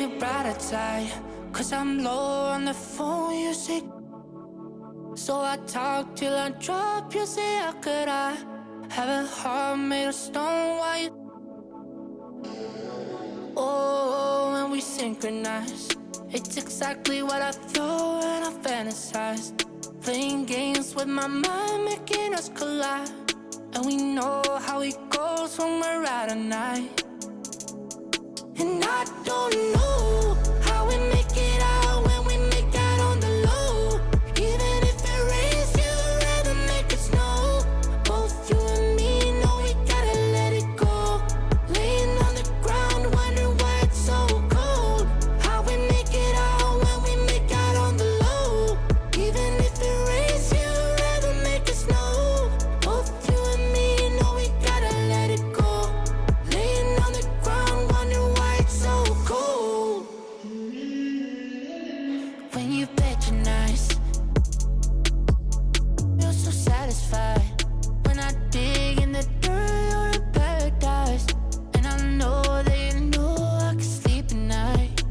your brighter side. Cause I'm low on the phone, you say. So I talk till I drop, you say how could I have a heart made of stone while you. Oh, when we synchronize, it's exactly what I thought and I fantasized. Playing games with my mind, making us collide. And we know how it goes when we're out at night. And I don't know how we make it out when we make out on the low. Even if it rains, you'd rather make it snow. Both you and me know we gotta let it go. Laying on the ground, wondering why it's so cold. How we make it out when we make out on the low. Even if it rains, you'd rather make it snow. Both you and me know we gotta let it go. Laying on the ground, wondering why it's so cold. When you patronize, you're so satisfied. When I dig in the dirt, you're in paradise. And I know that you know I can sleep at night.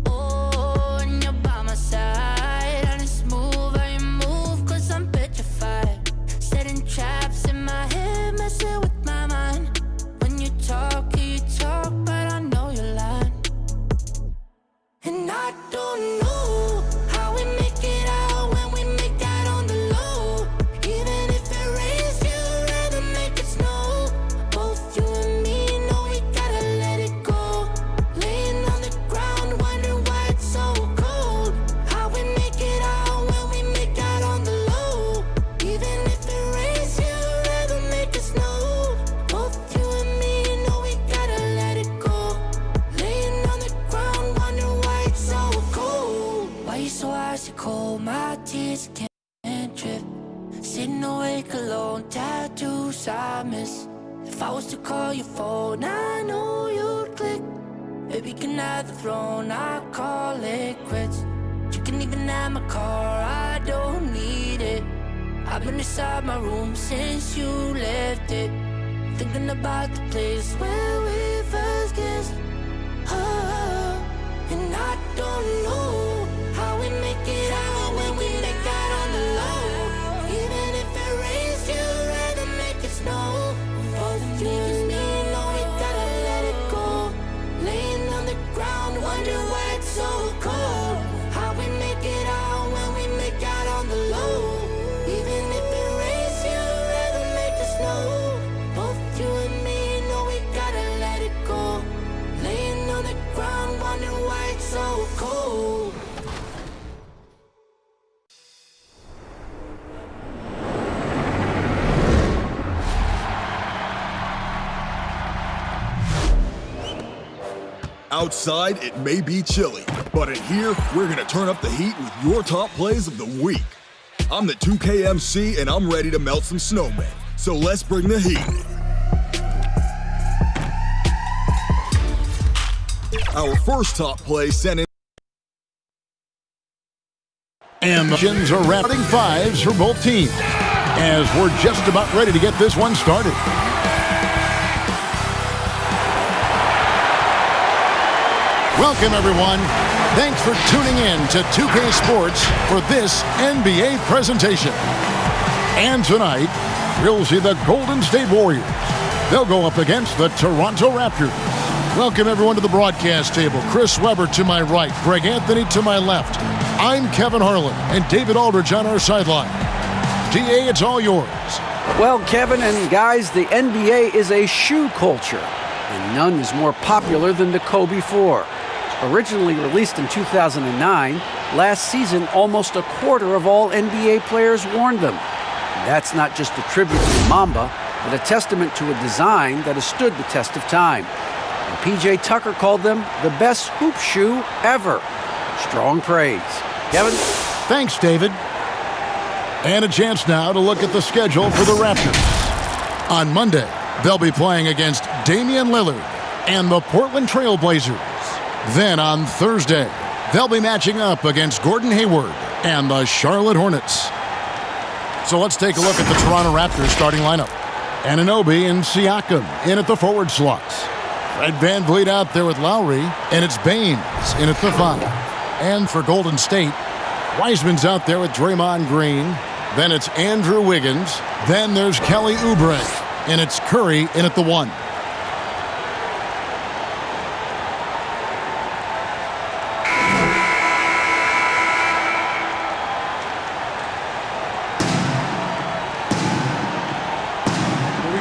Oh, and you're by my side. And it's smooth how you move, cause I'm petrified. Setting traps in my head, messing with my mind. When you talk, but I know you're lying. And I don't know how we make it out when we make out on the low. Even if it rains, you'd rather make it snow. Both you and me know we gotta let it go. Laying on the ground, wondering why it's so cold. How we make it out when we make out on the low. Even if it rains, you'd rather make it snow. Both you and me know we gotta let it go. Laying on the ground, wondering why it's so cold. Why you so icy cold? My tears can't drip. Sitting awake alone, tattoos I miss. If I was to call your phone, I know you'd click. Baby, can I have the throne? I call it quits. You can even have my car, I don't need it. I've been inside my room since you left it. Thinking about the place where we first kissed. Oh, and I don't know how we make it out when we make out on the low. Even if it rains, you'd rather make it snow. Both you and me know we gotta let it go. Laying on the ground, wondering why it's so cold. How we make it out when we make out on the low. Even if it rains, you'd rather make it snow. Both you and me know we gotta let it go. Laying on the ground, wondering why it's so cold. Outside, it may be chilly, but in here, we're gonna turn up the heat with your top plays of the week. I'm the 2K MC, and I'm ready to melt some snowmen. So let's bring the heat. Our first top play sent in. And the Shins are rounding fives for both teams, as we're just about ready to get this one started. Welcome, everyone. Thanks for tuning in to 2K Sports for this NBA presentation. And tonight, we'll see the Golden State Warriors. They'll go up against the Toronto Raptors. Welcome, everyone, to the broadcast table. Chris Webber to my right, Greg Anthony to my left. I'm Kevin Harlan, and David Aldridge on our sideline. DA, it's all yours. Well, Kevin and guys, the NBA is a shoe culture, and none is more popular than the Kobe 4. Originally released in 2009, last season almost a quarter of all NBA players worn them. And that's not just a tribute to Mamba, but a testament to a design that has stood the test of time. And PJ Tucker called them the best hoop shoe ever. Strong praise. Kevin? Thanks, David. And a chance now to look at the schedule for the Raptors. On Monday, they'll be playing against Damian Lillard and the Portland Trail Blazers. Then on Thursday, they'll be matching up against Gordon Hayward and the Charlotte Hornets. So let's take a look at the Toronto Raptors starting lineup. Anunoby and Siakam in at the forward slots. Fred VanVleet out there with Lowry, and it's Baines in at the 5. And for Golden State, Wiseman's out there with Draymond Green. Then it's Andrew Wiggins. Then there's Kelly Oubre, and it's Curry in at the 1.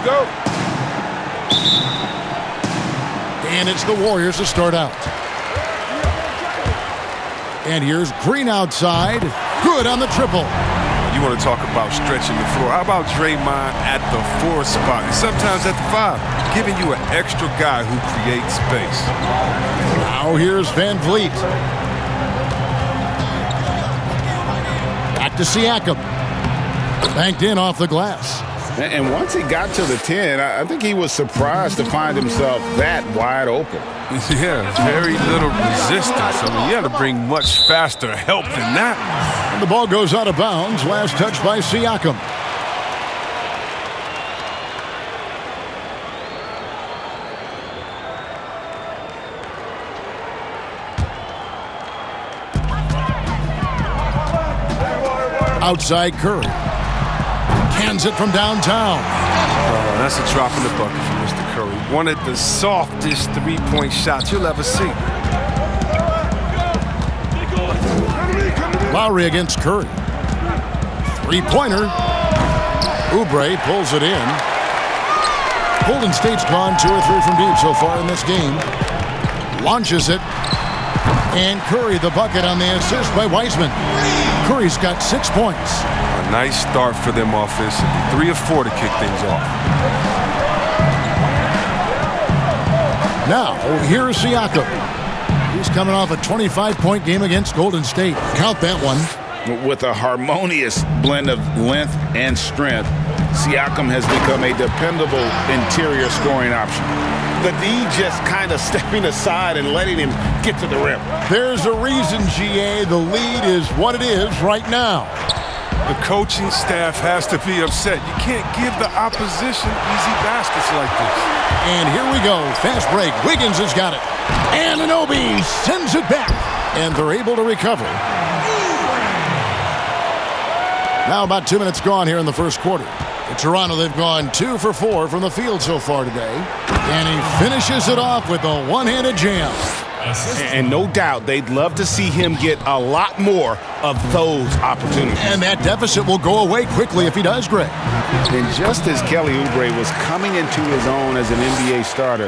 Go. And it's the Warriors to start out. And here's Green outside. Good on the triple. You want to talk about stretching the floor. How about Draymond at the 4 spot and sometimes at the 5, giving you an extra guy who creates space. Now here's VanVleet. Back to Siakam. Banked in off the glass. And once he got to the 10, I think he was surprised to find himself that wide open. Yeah, very little resistance. I mean, you got to bring much faster help than that. And the ball goes out of bounds. Last touch by Siakam. Outside Curry. Cans it from downtown. Oh, that's a drop in the bucket for Mr. Curry. One of the softest three-point shots you'll ever see. Lowry against Curry. Three-pointer. Oubre pulls it in. Golden State's gone 2 or 3 from deep so far in this game. Launches it. And Curry the bucket on the assist by Wiseman. Curry's got 6 points. A nice start for them offensively. 3 or 4 to kick things off. Now, here's Siakam. He's coming off a 25-point game against Golden State. Count that one. With a harmonious blend of length and strength, Siakam has become a dependable interior scoring option. The D just kind of stepping aside and letting him get to the rim. There's a reason, GA, the lead is what it is right now. The coaching staff has to be upset. You can't give the opposition easy baskets like this. And here we go. Fast break. Wiggins has got it. And Anunoby sends it back. And they're able to recover. Now about 2 minutes gone here in the first quarter. In Toronto, they've gone 2 for 4 from the field so far today. And he finishes it off with a one-handed jam. And no doubt they'd love to see him get a lot more of those opportunities. And that deficit will go away quickly if he does, Greg. And just as Kelly Oubre was coming into his own as an NBA starter,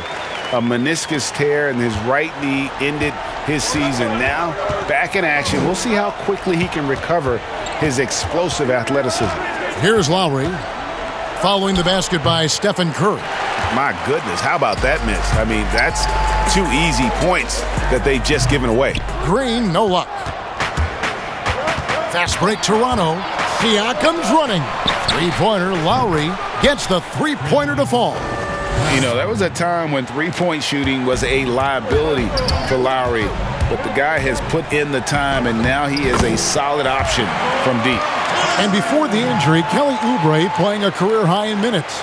a meniscus tear in his right knee ended his season. Now, back in action, we'll see how quickly he can recover his explosive athleticism. Here's Lowry, following the basket by Stephen Curry. My goodness, how about that miss? I mean, that's 2 easy points that they've just given away. Green, no luck. Fast break, Toronto. Siakam's running. Three-pointer, Lowry gets the three-pointer to fall. You know, that was a time when three-point shooting was a liability for Lowry. But the guy has put in the time, and now he is a solid option from deep. And before the injury, Kelly Oubre playing a career high in minutes.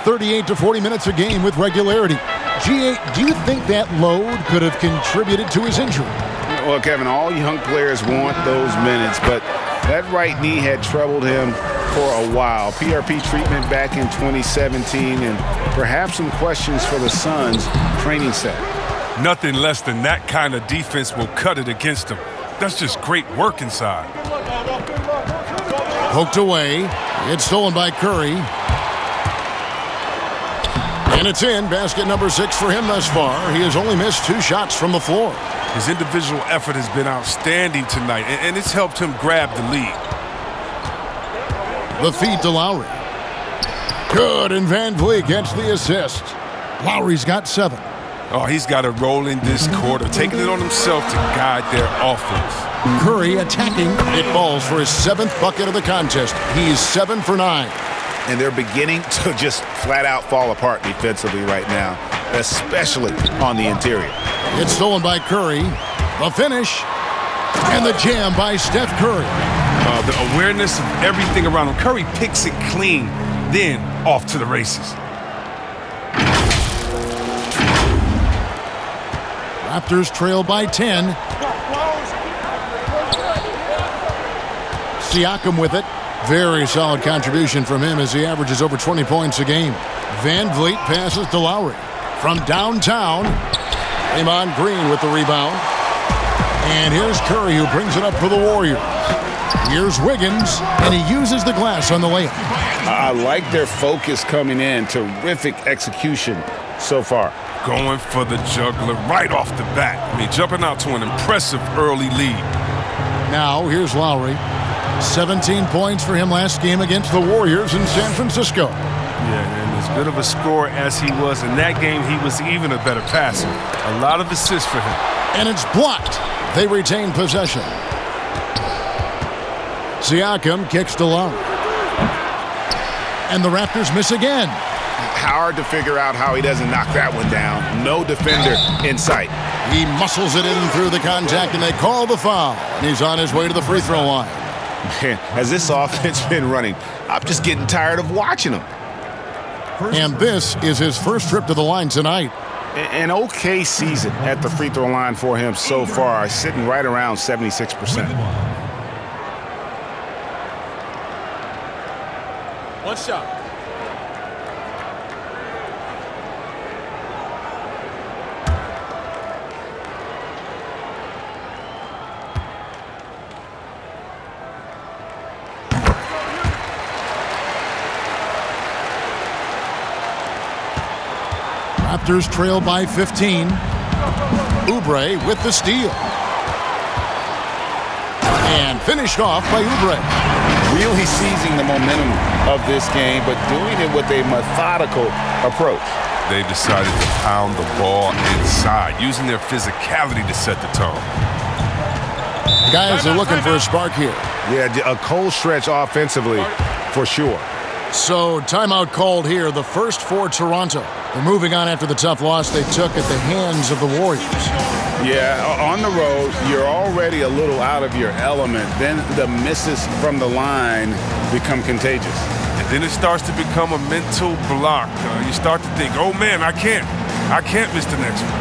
38 to 40 minutes a game with regularity. GA, do you think that load could have contributed to his injury? Well, Kevin, all young players want those minutes, but that right knee had troubled him for a while. PRP treatment back in 2017, and perhaps some questions for the Suns training set. Nothing less than that kind of defense will cut it against them. That's just great work inside. Poked away. It's stolen by Curry. And it's in. Basket number 6 for him thus far. He has only missed 2 shots from the floor. His individual effort has been outstanding tonight, and it's helped him grab the lead. The feed to Lowry. Good, and VanVleet gets the assist. Lowry's got 7. Oh, he's got a role in this quarter, taking it on himself to guide their offense. Curry attacking. It falls for his 7th bucket of the contest. He's 7 for 9. And they're beginning to just flat out fall apart defensively right now, especially on the interior. It's stolen by Curry. The finish. And the jam by Steph Curry. The awareness of everything around him. Curry picks it clean, then off to the races. Raptors trail by 10. Siakam with it. Very solid contribution from him as he averages over 20 points a game. Van Vliet passes to Lowry. From downtown, Draymond Green with the rebound. And here's Curry who brings it up for the Warriors. Here's Wiggins, and he uses the glass on the layup. I like their focus coming in. Terrific execution so far. Going for the juggler right off the bat. I mean, jumping out to an impressive early lead. Now, here's Lowry. 17 points for him last game against the Warriors in San Francisco. Yeah, and as good of a scorer as he was in that game, he was even a better passer. A lot of assists for him. And it's blocked. They retain possession. Siakam kicks to Lowry. And the Raptors miss again. Hard to figure out how he doesn't knock that one down. No defender in sight. He muscles it in through the contact, and they call the foul. And he's on his way to the free throw line. Man, has this offense been running? I'm just getting tired of watching them. And this is his first trip to the line tonight. An okay season at the free throw line for him so far, sitting right around 76%. One shot. Raptors trail by 15. Oubre with the steal. And finished off by Oubre. Really seizing the momentum of this game, but doing it with a methodical approach. They decided to pound the ball inside, using their physicality to set the tone. Guys are looking for a spark here. Yeah, a cold stretch offensively for sure. So timeout called here, the first for Toronto. They're moving on after the tough loss they took at the hands of the Warriors. Yeah, on the road, you're already a little out of your element. Then the misses from the line become contagious. And then it starts to become a mental block. You start to think, oh man, I can't miss the next one.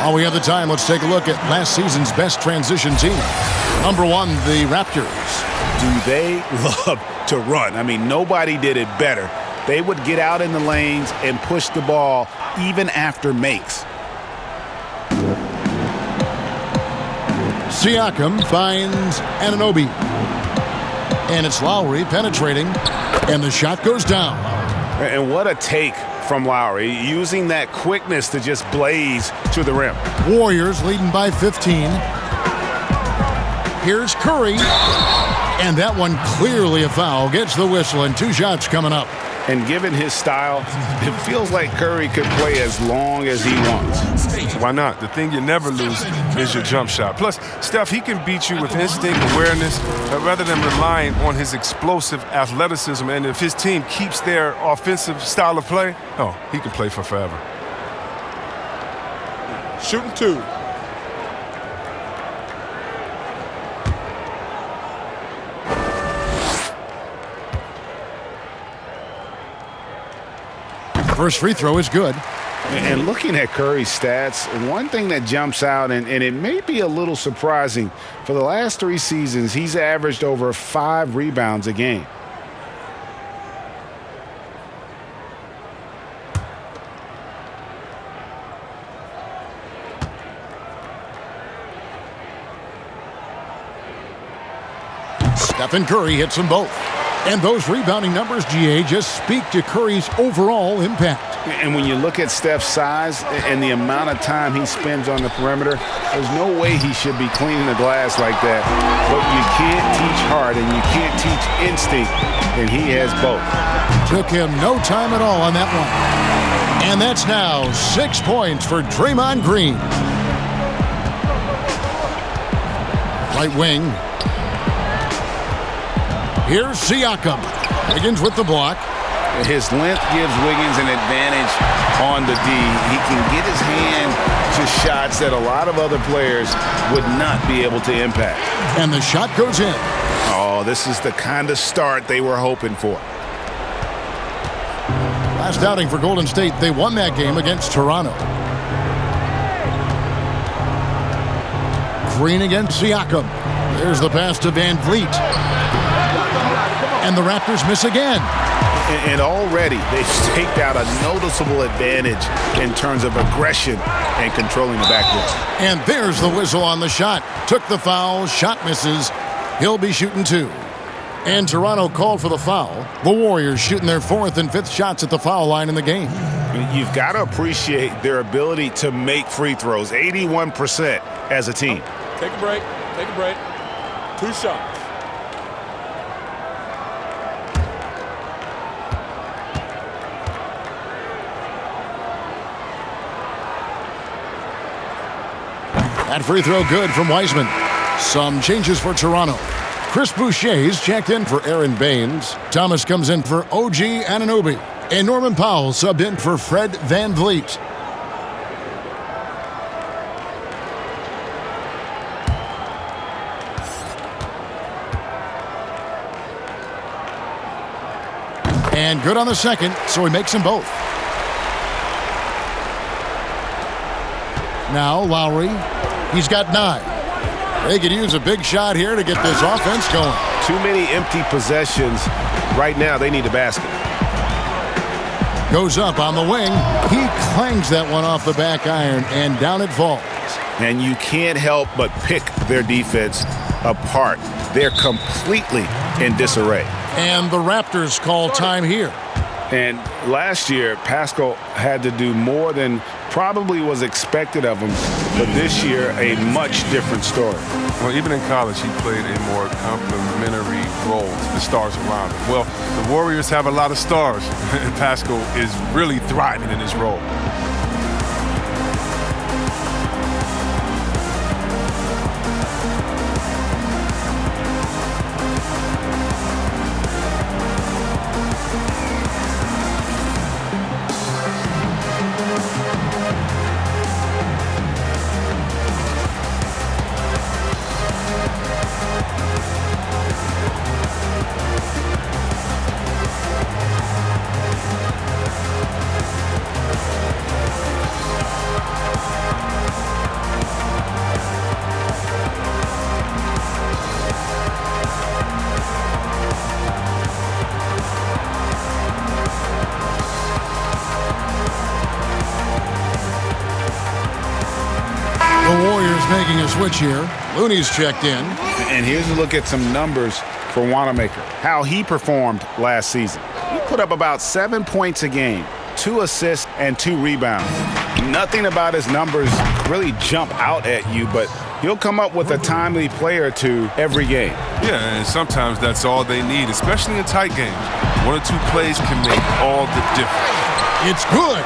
While we have the time, let's take a look at last season's best transition team. Number 1, the Raptors. Do they love to run? I mean, nobody did it better. They would get out in the lanes and push the ball even after makes. Siakam finds Anunoby. And it's Lowry penetrating. And the shot goes down. And what a take from Lowry, using that quickness to just blaze to the rim. Warriors leading by 15. Here's Curry. And that one clearly a foul. Gets the whistle, and 2 shots coming up. And given his style, it feels like Curry could play as long as he wants. Why not? The thing you never lose is your jump shot. Plus, Steph, he can beat you with instinct, awareness, rather than relying on his explosive athleticism. And if his team keeps their offensive style of play, oh, he can play for forever. Shooting 2. First free throw is good. And looking at Curry's stats, one thing that jumps out, and it may be a little surprising, for the last 3 seasons, he's averaged over 5 rebounds a game. Stephen Curry hits them both. And those rebounding numbers, GA, just speak to Curry's overall impact. And when you look at Steph's size and the amount of time he spends on the perimeter, there's no way he should be cleaning the glass like that. But you can't teach heart and you can't teach instinct, and he has both. Took him no time at all on that one. And that's now 6 points for Draymond Green. Right wing. Here's Siakam. Wiggins with the block. His length gives Wiggins an advantage on the D. He can get his hand to shots that a lot of other players would not be able to impact. And the shot goes in. Oh, this is the kind of start they were hoping for. Last outing for Golden State, they won that game against Toronto. Green against Siakam. There's the pass to Van Vliet. And the Raptors miss again. And already they've staked out a noticeable advantage in terms of aggression and controlling the backboard. And there's the whistle on the shot. Took the foul, shot misses. He'll be shooting 2. And Toronto called for the foul. The Warriors shooting their 4th and 5th shots at the foul line in the game. You've got to appreciate their ability to make free throws, 81% as a team. Take a break. Take a break. 2 shots. That free throw good from Wiseman. Some changes for Toronto. Chris Boucher's checked in for Aaron Baines. Thomas comes in for OG Anunoby. And Norman Powell subbed in for Fred Van Vliet. And good on the second, so he makes them both. Now Lowry. He's got 9. They could use a big shot here to get this offense going. Too many empty possessions. Right now, they need a basket. Goes up on the wing. He clangs that one off the back iron, and down it falls. And you can't help but pick their defense apart. They're completely in disarray. And the Raptors call time here. And last year, Pascal had to do more than probably was expected of him. But this year, a much different story. Well, even in college, he played a more complementary role to the stars around him. Well, the Warriors have a lot of stars, and Pascal is really thriving in his role. Making a switch here. Looney's checked in. And here's a look at some numbers for Wanamaker. How he performed last season. He put up about 7 points a game, 2 assists, and 2 rebounds. Nothing about his numbers really jump out at you, but he'll come up with a timely play or 2 every game. Yeah, and sometimes that's all they need, especially in tight games. 1 or 2 plays can make all the difference. It's good.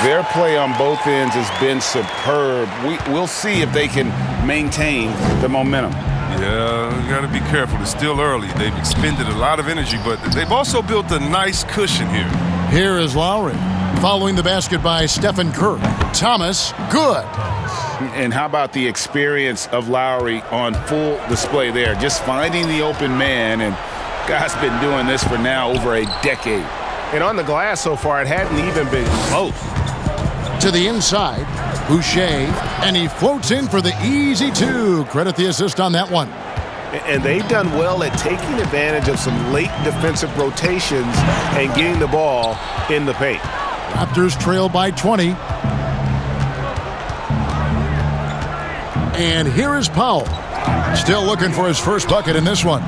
Their play on both ends has been superb. We'll see if they can maintain the momentum. Yeah, you got to be careful. It's still early. They've expended a lot of energy, but they've also built a nice cushion here. Here is Lowry. Following the basket by Stephen Curry. Thomas, good. And how about the experience of Lowry on full display there? Just finding the open man, and guy's been doing this for now over a decade. And on the glass so far, it hadn't even been close. To the inside, Boucher, and he floats in for the easy 2. Credit the assist on that one. And they've done well at taking advantage of some late defensive rotations and getting the ball in the paint. Raptors trail by 20. And here is Powell. Still looking for his first bucket in this one.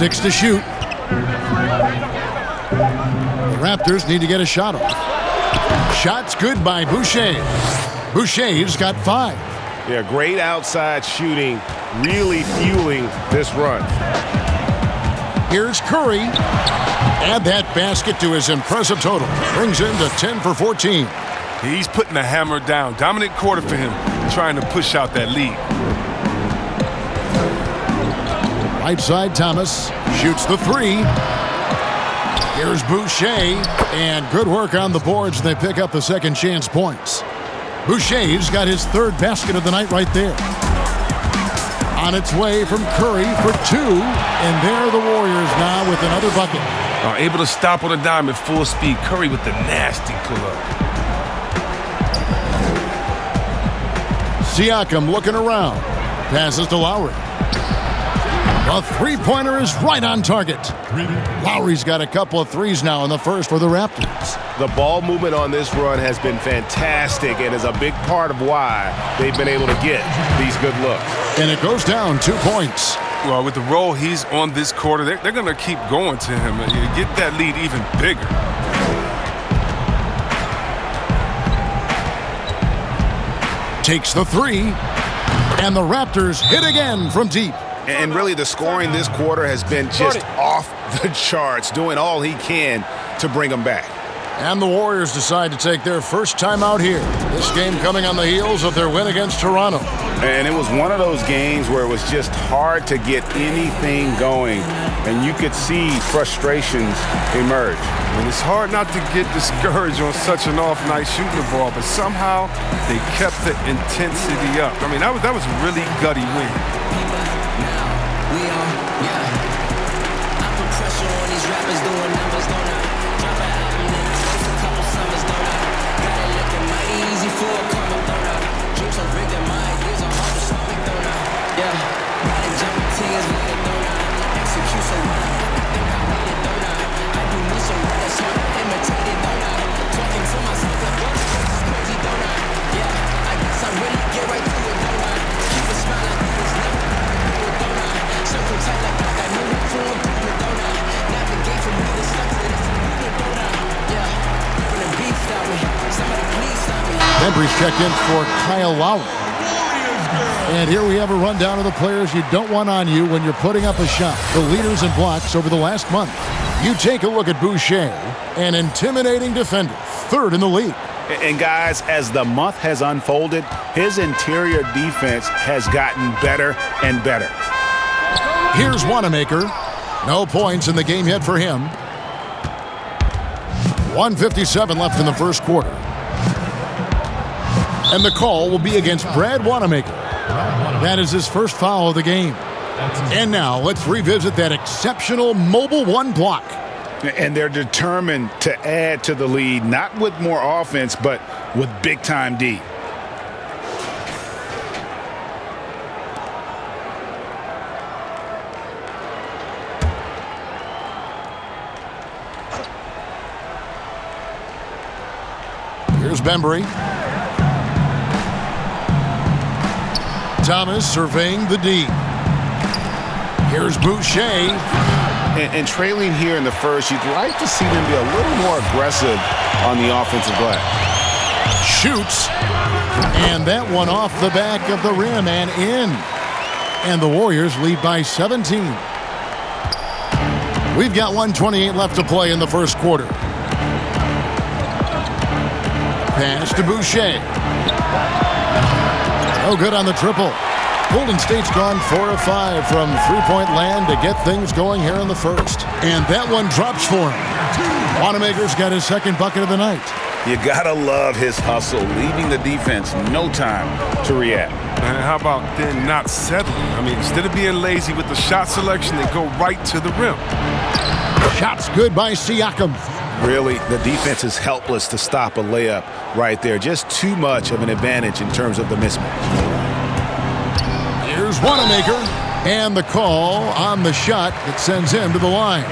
6 to shoot. The Raptors need to get a shot off. Shot's good by Boucher. Boucher's got 5. Yeah, great outside shooting, really fueling this run. Here's Curry. Add that basket to his impressive total. Brings him to 10 for 14. He's putting the hammer down. Dominant quarter for him, trying to push out that lead. Right side, Thomas shoots the 3. Here's Boucher, and good work on the boards. They pick up the second chance points. Boucher's got his 3rd basket of the night right there. On its way from Curry for 2, and there are the Warriors now with another bucket. Able to stop on a dime at full speed. Curry with the nasty pull-up. Siakam looking around. Passes to Lowry. The three-pointer is right on target. Lowry's got a couple of threes now in the first for the Raptors. The ball movement on this run has been fantastic and is a big part of why they've been able to get these good looks. And it goes down 2 points. Well, with the role he's on this quarter, they're going to keep going to him and get that lead even bigger. Takes the 3, and the Raptors hit again from deep. And really, the scoring this quarter has been just off the charts, doing all he can to bring them back. And the Warriors decide to take their first time out here. This game coming on the heels of their win against Toronto. And it was one of those games where it was just hard to get anything going, and you could see frustrations emerge. And it's hard not to get discouraged on such an off night shooting the ball, but somehow they kept the intensity up. I mean, that was a really gutty win. Embry's checked in for Kyle Lowry. And here we have a rundown of the players you don't want on you when you're putting up a shot. The leaders in blocks over the last month. You take a look at Boucher, an intimidating defender, 3rd in the league. And guys, as the month has unfolded, his interior defense has gotten better and better. Here's Wanamaker. No points in the game yet for him. 1:57 left in the first quarter. And the call will be against Brad Wanamaker. That is his first foul of the game. And now let's revisit that exceptional mobile 1 block. And they're determined to add to the lead, not with more offense, but with big-time D. Here's Bembry. Thomas surveying the D. Here's Boucher. And trailing here in the first, you'd like to see them be a little more aggressive on the offensive glass. Shoots. And that one off the back of the rim and in. And the Warriors lead by 17. We've got 1:28 left to play in the first quarter. Pass to Boucher. No good on the triple. Golden State's gone 4 of 5 from three-point land to get things going here in the first. And that one drops for him. Wanamaker's got his 2nd bucket of the night. You gotta love his hustle, leaving the defense no time to react. And how about then not settling? I mean, instead of being lazy with the shot selection, they go right to the rim. Shots good by Siakam. Really, the defense is helpless to stop a layup right there. Just too much of an advantage in terms of the mismatch. Here's Wanamaker, and the call on the shot that sends him to the line.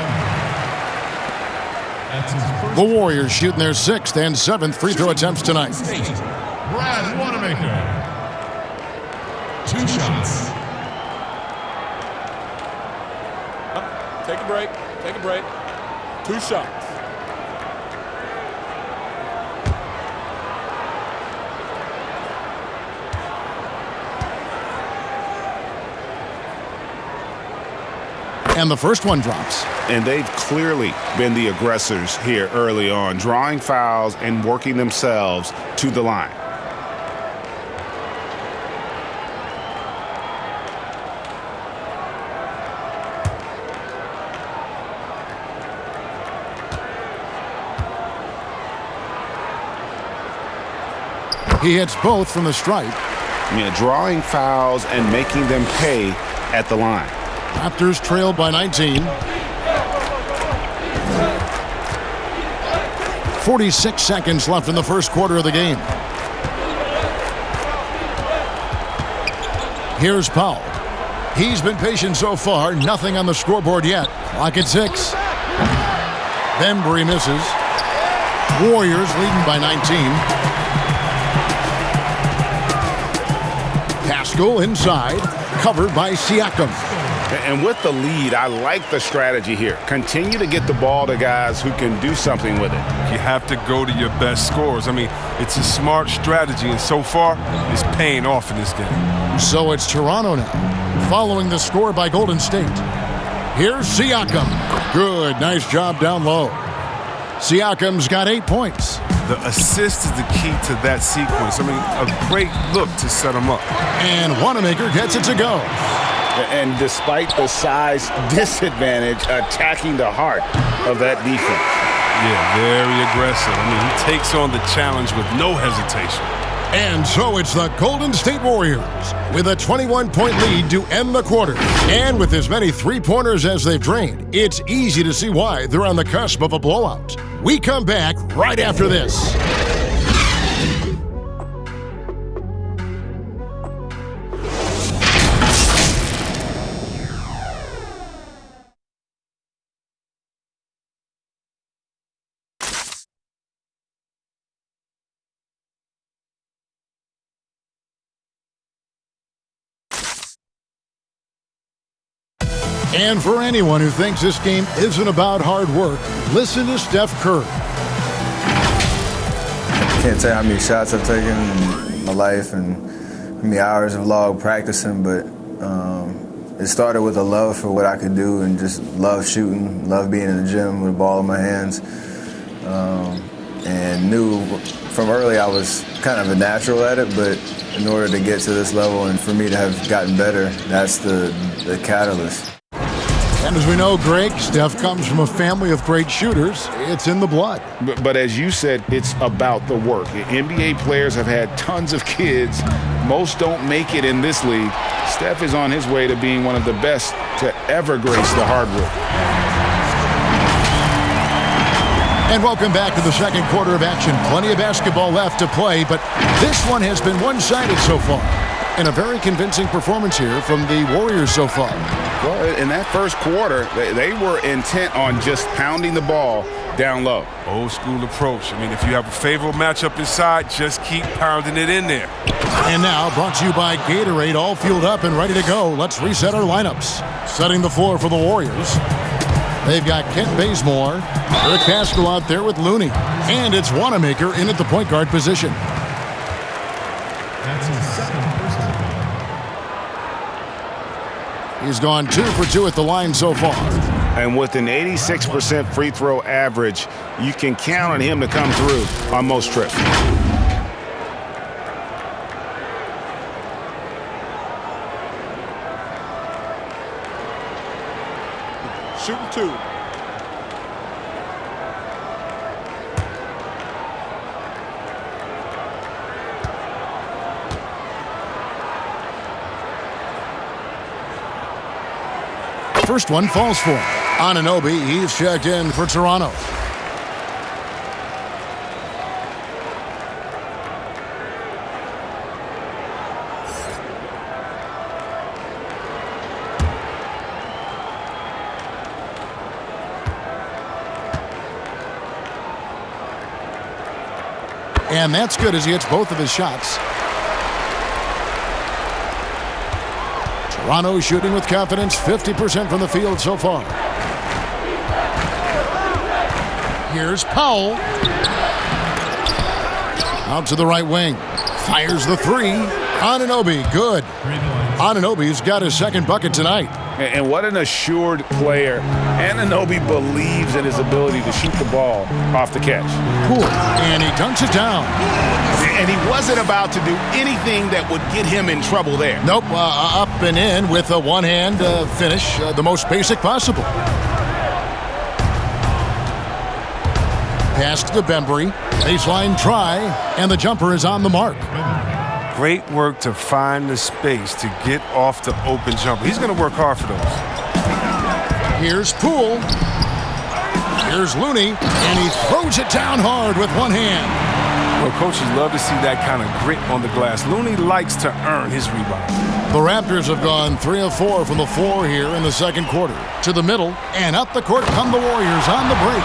The Warriors shooting their 6th and 7th free throw attempts tonight. Brad Wanamaker. 2 shots. Take a break. Take a break. 2 shots. And the first one drops. And they've clearly been the aggressors here early on, drawing fouls and working themselves to the line. He hits both from the stripe. Yeah, drawing fouls and making them pay at the line. Raptors trailed by 19. 46 seconds left in the first quarter of the game. Here's Powell. He's been patient so far. Nothing on the scoreboard yet. Clock at 6. Bembry misses. Warriors leading by 19. Pascal inside. Covered by Siakam. And with the lead, I like the strategy here. Continue to get the ball to guys who can do something with it. You have to go to your best scorers. I mean, it's a smart strategy, and so far, it's paying off in this game. So it's Toronto now, following the score by Golden State. Here's Siakam. Good, nice job down low. Siakam's got 8 points. The assist is the key to that sequence. I mean, a great look to set them up. And Wanamaker gets it to go. And despite the size disadvantage, attacking the heart of that defense. Yeah, very aggressive. I mean, he takes on the challenge with no hesitation. And so it's the Golden State Warriors with a 21-point lead to end the quarter. And with as many three-pointers as they've drained, it's easy to see why they're on the cusp of a blowout. We come back right after this. And for anyone who thinks this game isn't about hard work, listen to Steph Curry. Can't tell you how many shots I've taken in my life and how many hours of log practicing, but it started with a love for what I could do and just love shooting, love being in the gym with a ball in my hands, and knew from early I was kind of a natural at it, but in order to get to this level and for me to have gotten better, that's the catalyst. And as we know, Greg, Steph comes from a family of great shooters. It's in the blood. But as you said, it's about the work. NBA players have had tons of kids. Most don't make it in this league. Steph is on his way to being one of the best to ever grace the hardwood. And welcome back to the second quarter of action. Plenty of basketball left to play, but this one has been one-sided so far. And a very convincing performance here from the Warriors so far. Well, in that first quarter, they were intent on just pounding the ball down low. Old school approach. I mean, if you have a favorable matchup inside, just keep pounding it in there. And now, brought to you by Gatorade, all fueled up and ready to go. Let's reset our lineups. Setting the floor for the Warriors. They've got Kent Bazemore, Eric Pascal out there with Looney, and it's Wanamaker in at the point guard position. That's his second personal foul. He's gone 2 for 2 at the line so far. And with an 86% free throw average, you can count on him to come through on most trips. Shooting 2. First one falls for him. Anunoby, he's checked in for Toronto. And that's good as he hits both of his shots. Toronto shooting with confidence, 50% from the field so far. Here's Powell. Out to the right wing. Fires the three. Anunoby, good. Anunoby's got his second bucket tonight. And what an assured player. Anunoby believes in his ability to shoot the ball off the catch. Cool. And he dunks it down. And he wasn't about to do anything that would get him in trouble there. Nope, up and in with a one-hand finish, the most basic possible. Pass to Bembry. Baseline try, and the jumper is on the mark. Great work to find the space to get off the open jumper. He's going to work hard for those. Here's Poole. Here's Looney, and he throws it down hard with one hand. Well, coaches love to see that kind of grit on the glass. Looney likes to earn his rebound. The Raptors have gone 3 of 4 from the floor here in the second quarter. To the middle, and up the court come the Warriors on the break.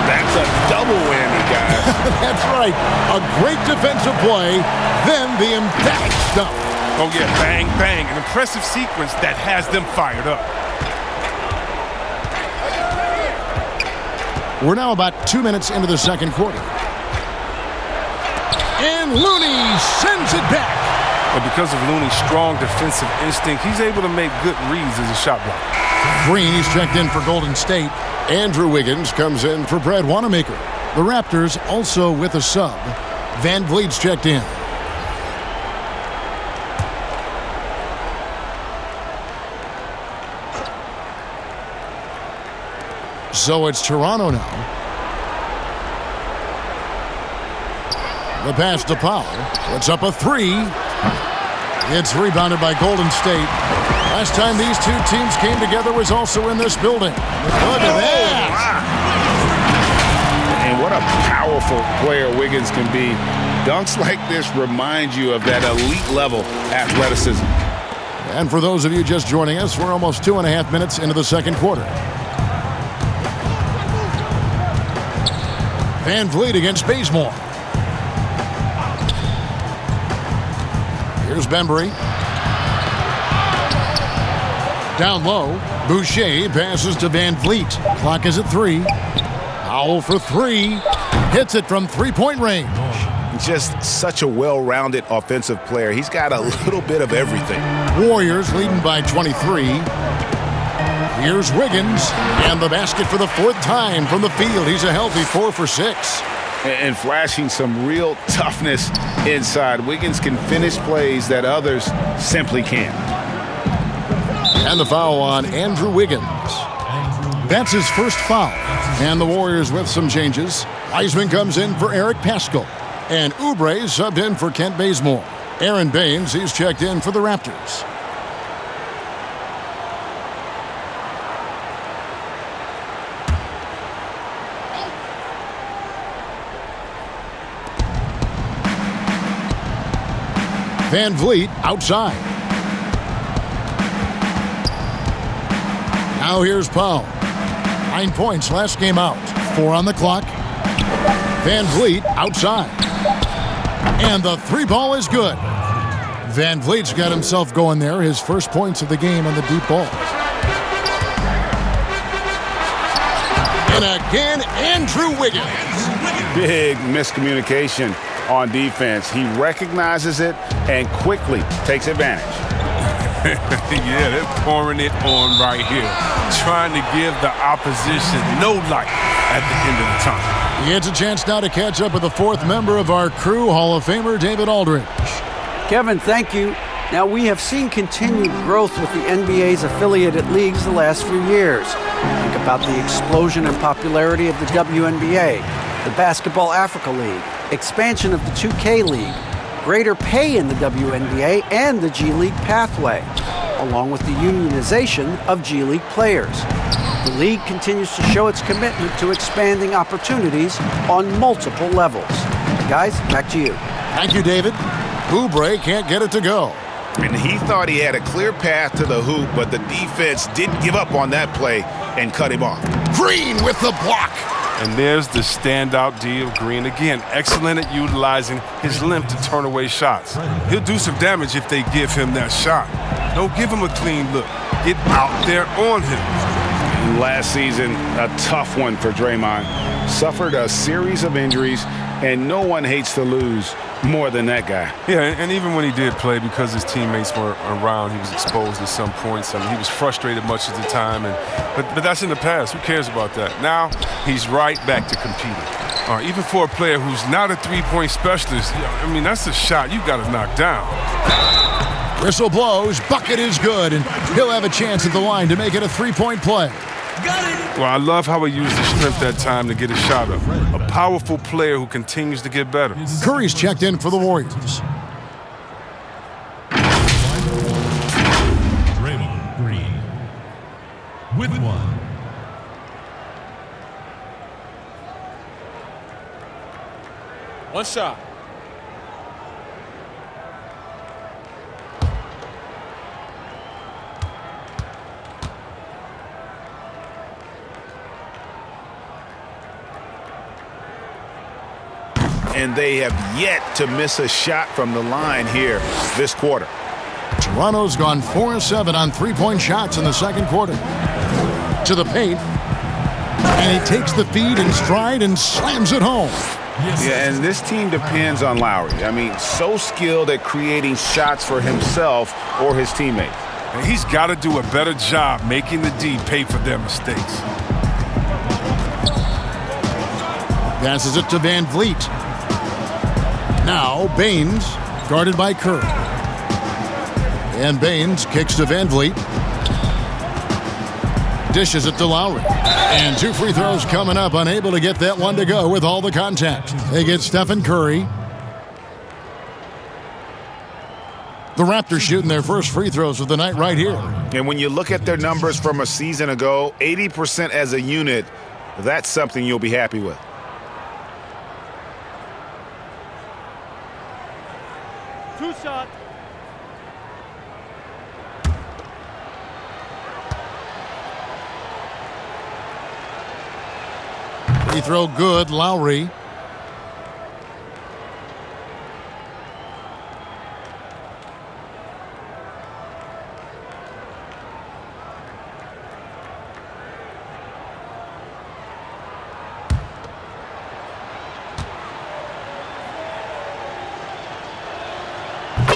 That's a double whammy, guys. That's right. A great defensive play, then the emphatic dump. Oh, yeah, bang, bang. An impressive sequence that has them fired up. We're now about 2 minutes into the second quarter. And Looney sends it back. And because of Looney's strong defensive instinct, he's able to make good reads as a shot blocker. Green, he's checked in for Golden State. Andrew Wiggins comes in for Brad Wanamaker. The Raptors also with a sub. Van Vliet's checked in. So it's Toronto now. The pass to Powell. Puts up a three. It's rebounded by Golden State. Last time these two teams came together was also in this building. Look at that. And what a powerful player Wiggins can be. Dunks like this remind you of that elite level athleticism. And for those of you just joining us, we're almost 2.5 minutes into the second quarter. Van Vliet against Bazemore. Here's Bembry. Down low, Boucher passes to Van Vliet. Clock is at 3. Powell for 3. Hits it from three-point range. Just such a well-rounded offensive player. He's got a little bit of everything. Warriors leading by 23. Here's Wiggins, and the basket for the 4th time from the field. He's a healthy 4 for 6. And flashing some real toughness inside. Wiggins can finish plays that others simply can't. And the foul on Andrew Wiggins. That's his first foul. And the Warriors with some changes. Wiseman comes in for Eric Paschall. And Oubre subbed in for Kent Bazemore. Aaron Baines, he's checked in for the Raptors. Van Vliet outside. Now here's Powell. 9 points last game out. 4 on the clock. Van Vliet outside. And the 3 ball is good. Van Vliet's got himself going there. His first points of the game on the deep ball. And again, Andrew Wiggins. Big miscommunication on defense. He recognizes it and quickly takes advantage. Yeah, they're pouring it on right here. Trying to give the opposition no light at the end of the time. He gets a chance now to catch up with the 4th member of our crew, Hall of Famer David Aldridge. Kevin, thank you. Now, we have seen continued growth with the NBA's affiliated leagues the last few years. Think about the explosion in popularity of the WNBA, the Basketball Africa League, expansion of the 2K League, greater pay in the WNBA and the G League pathway, along with the unionization of G League players. The league continues to show its commitment to expanding opportunities on multiple levels. Guys, back to you. Thank you, David. Oubre can't get it to go. And he thought he had a clear path to the hoop, but the defense didn't give up on that play and cut him off. Green with the block. And there's the standout D of Green. Again, excellent at utilizing his length to turn away shots. He'll do some damage if they give him that shot. Don't give him a clean look. Get out there on him. And last season, a tough one for Draymond. Suffered a series of injuries, and no one hates to lose more than that guy. Yeah, and even when he did play, because his teammates were around, he was exposed at some points. I mean, he was frustrated much of the time, but that's in the past. Who cares about that? Now he's right back to competing. Even for a player who's not a three-point specialist, I mean, that's a shot you got to knock down. Whistle blows, bucket is good, and he'll have a chance at the line to make it a three-point play. Well, I love how he used his strength that time to get a shot up. A powerful player who continues to get better. Curry's checked in for the Warriors. Draymond Green with one. One shot. And they have yet to miss a shot from the line here this quarter. Toronto's gone 4-7 on three-point shots in the second quarter. To the paint. And he takes the feed in stride and slams it home. Yeah, and this team depends on Lowry. I mean, so skilled at creating shots for himself or his teammates. And he's got to do a better job making the D pay for their mistakes. Passes it to Van Vliet. Now Baines, guarded by Kerr. And Baines kicks to Van Vliet. Dishes it to Lowry. And two free throws coming up, unable to get that one to go with all the contact. They get Stephan Curry. The Raptors shooting their first free throws of the night right here. And when you look at their numbers from a season ago, 80% as a unit, that's something you'll be happy with. Two shot. Free throw good, Lowry.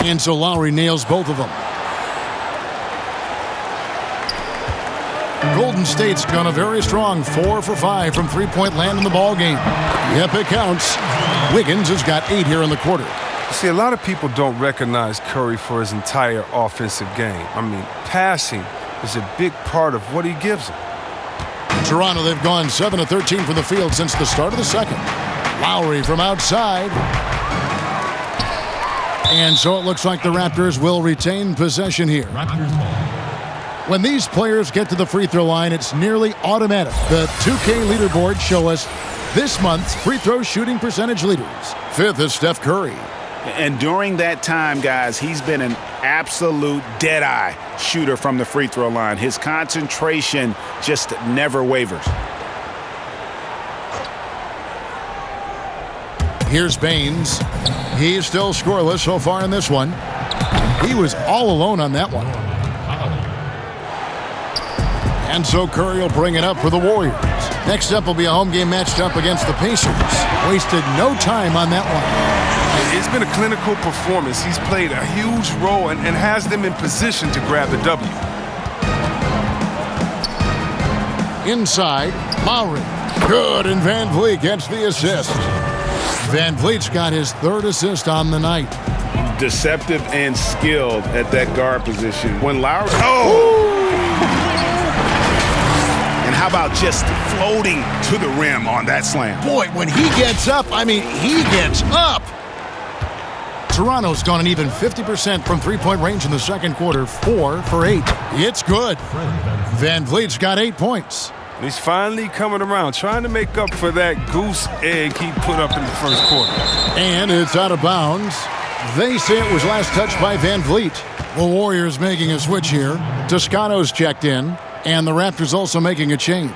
And so Lowry nails both of them. Golden State's gone a very strong 4 for 5 from three-point land in the ball game. Yep, it counts. Wiggins has got 8 here in the quarter. See, a lot of people don't recognize Curry for his entire offensive game. I mean, passing is a big part of what he gives them. Toronto, they've gone 7 of 13 from the field since the start of the second. Lowry from outside. And so it looks like the Raptors will retain possession here. When these players get to the free throw line, it's nearly automatic. The 2K leaderboards show us this month's free throw shooting percentage leaders. 5th is Steph Curry. And during that time, guys, he's been an absolute dead-eye shooter from the free throw line. His concentration just never wavers. Here's Baines. He's still scoreless so far in this one. He was all alone on that one. And so Curry will bring it up for the Warriors. Next up will be a home game matched up against the Pacers. Wasted no time on that one. It's been a clinical performance. He's played a huge role and has them in position to grab the W. Inside, Lowry. Good, and Van Vliet gets the assist. Van Vliet's got his 3rd assist on the night. Deceptive and skilled at that guard position. When Lowry... Oh! And how about just floating to the rim on that slam? Boy, when he gets up, I mean, he gets up. Toronto's gone an even 50% from three-point range in the second quarter, 4 for 8. It's good. Van Vliet's got 8 points. He's finally coming around, trying to make up for that goose egg he put up in the first quarter. And it's out of bounds. They say it was last touched by Van Vliet. The Warriors making a switch here. Toscano's checked in, and the Raptors also making a change.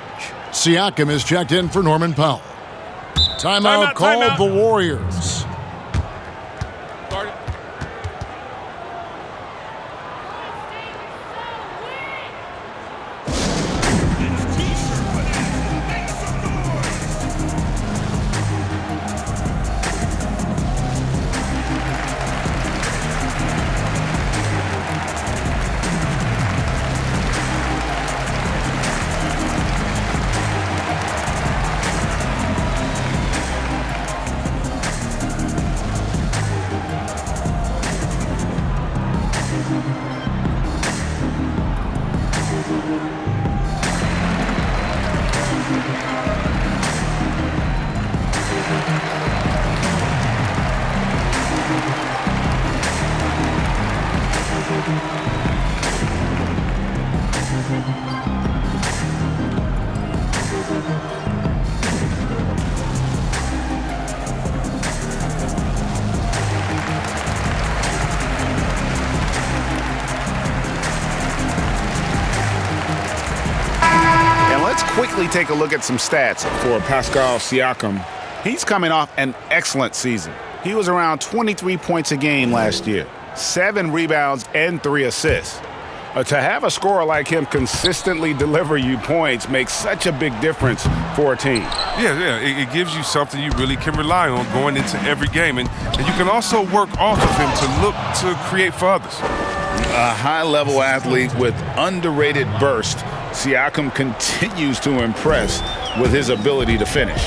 Siakam is checked in for Norman Powell. Timeout called the Warriors. quickly take a look at some stats for Pascal Siakam. He's coming off an excellent season. He was around 23 points a game last year, 7 rebounds and 3 assists. To have a scorer like him consistently deliver you points makes such a big difference for a team. Yeah, it gives you something you really can rely on going into every game. And you can also work off of him to look to create for others. A high-level athlete with underrated burst, Siakam continues to impress with his ability to finish.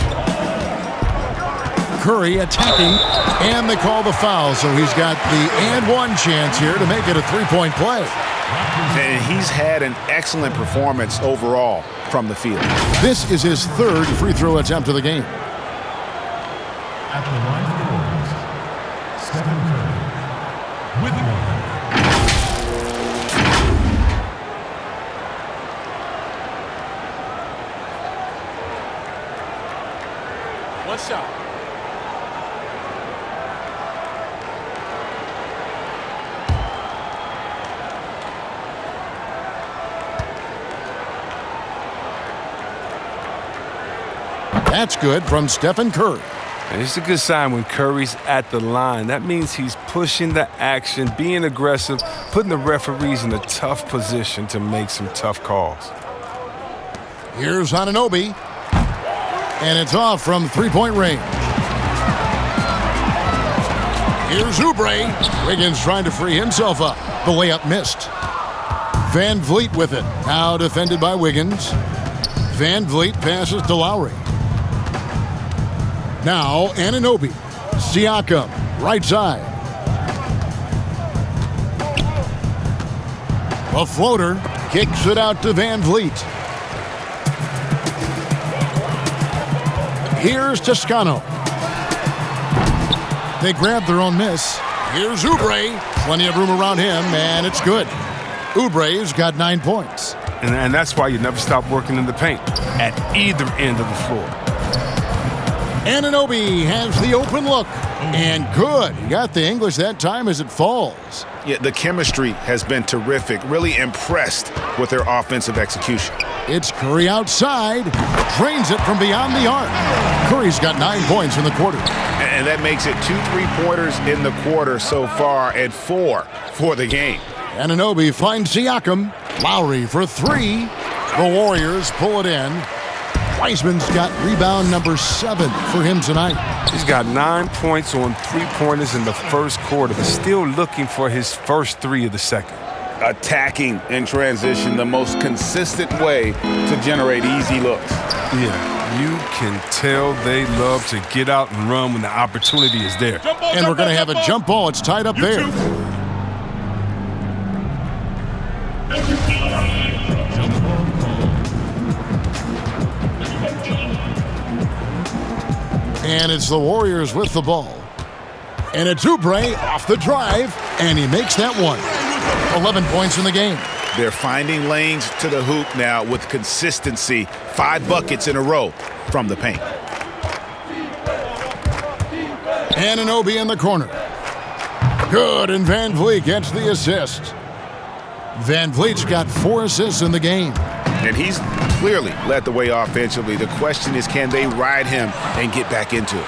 Curry attacking, and they call the foul, so he's got the and one chance here to make it a three-point play. And he's had an excellent performance overall from the field. This is his third free throw attempt of the game. At the line for the Warriors, Stephan Curry with one. One shot. That's good from Stephan Curry. And it's a good sign when Curry's at the line. That means he's pushing the action, being aggressive, putting the referees in a tough position to make some tough calls. Here's Anunoby, and it's off from three-point range. Here's Oubre. Wiggins trying to free himself up. The layup missed. Van Vliet with it. Now defended by Wiggins. Van Vliet passes to Lowry. Now Anunoby. Siakam, right side. A floater kicks it out to Van Vliet. Here's Toscano. They grab their own miss. Here's Oubre. Plenty of room around him, and it's good. Oubre's got 9 points. And that's why you never stop working in the paint at either end of the floor. Anunoby has the open look. And good. He got the English that time as it falls. Yeah, the chemistry has been terrific. Really impressed with their offensive execution. It's Curry outside. Drains it from beyond the arc. Curry's got 9 points in the quarter. And that makes it 2 3-pointers in the quarter so far and 4 for the game. Anunoby finds Siakam. Lowry for 3. The Warriors pull it in. Wiseman's got rebound number 7 for him tonight. He's got 9 points on 3-pointers in the first quarter, but still looking for his first 3 of the second. Attacking in transition, the most consistent way to generate easy looks. Yeah, you can tell they love to get out and run when the opportunity is there. And we're going to have a jump ball. It's tied up there. And it's the Warriors with the ball. And it's Oubre off the drive, and he makes that one. 11 points in the game. They're finding lanes to the hoop now with consistency. 5 buckets in a row from the paint. Anunoby in the corner. Good, and Van Vliet gets the assist. Van Vliet's got 4 assists in the game. And he's clearly led the way offensively. The question is, can they ride him and get back into it?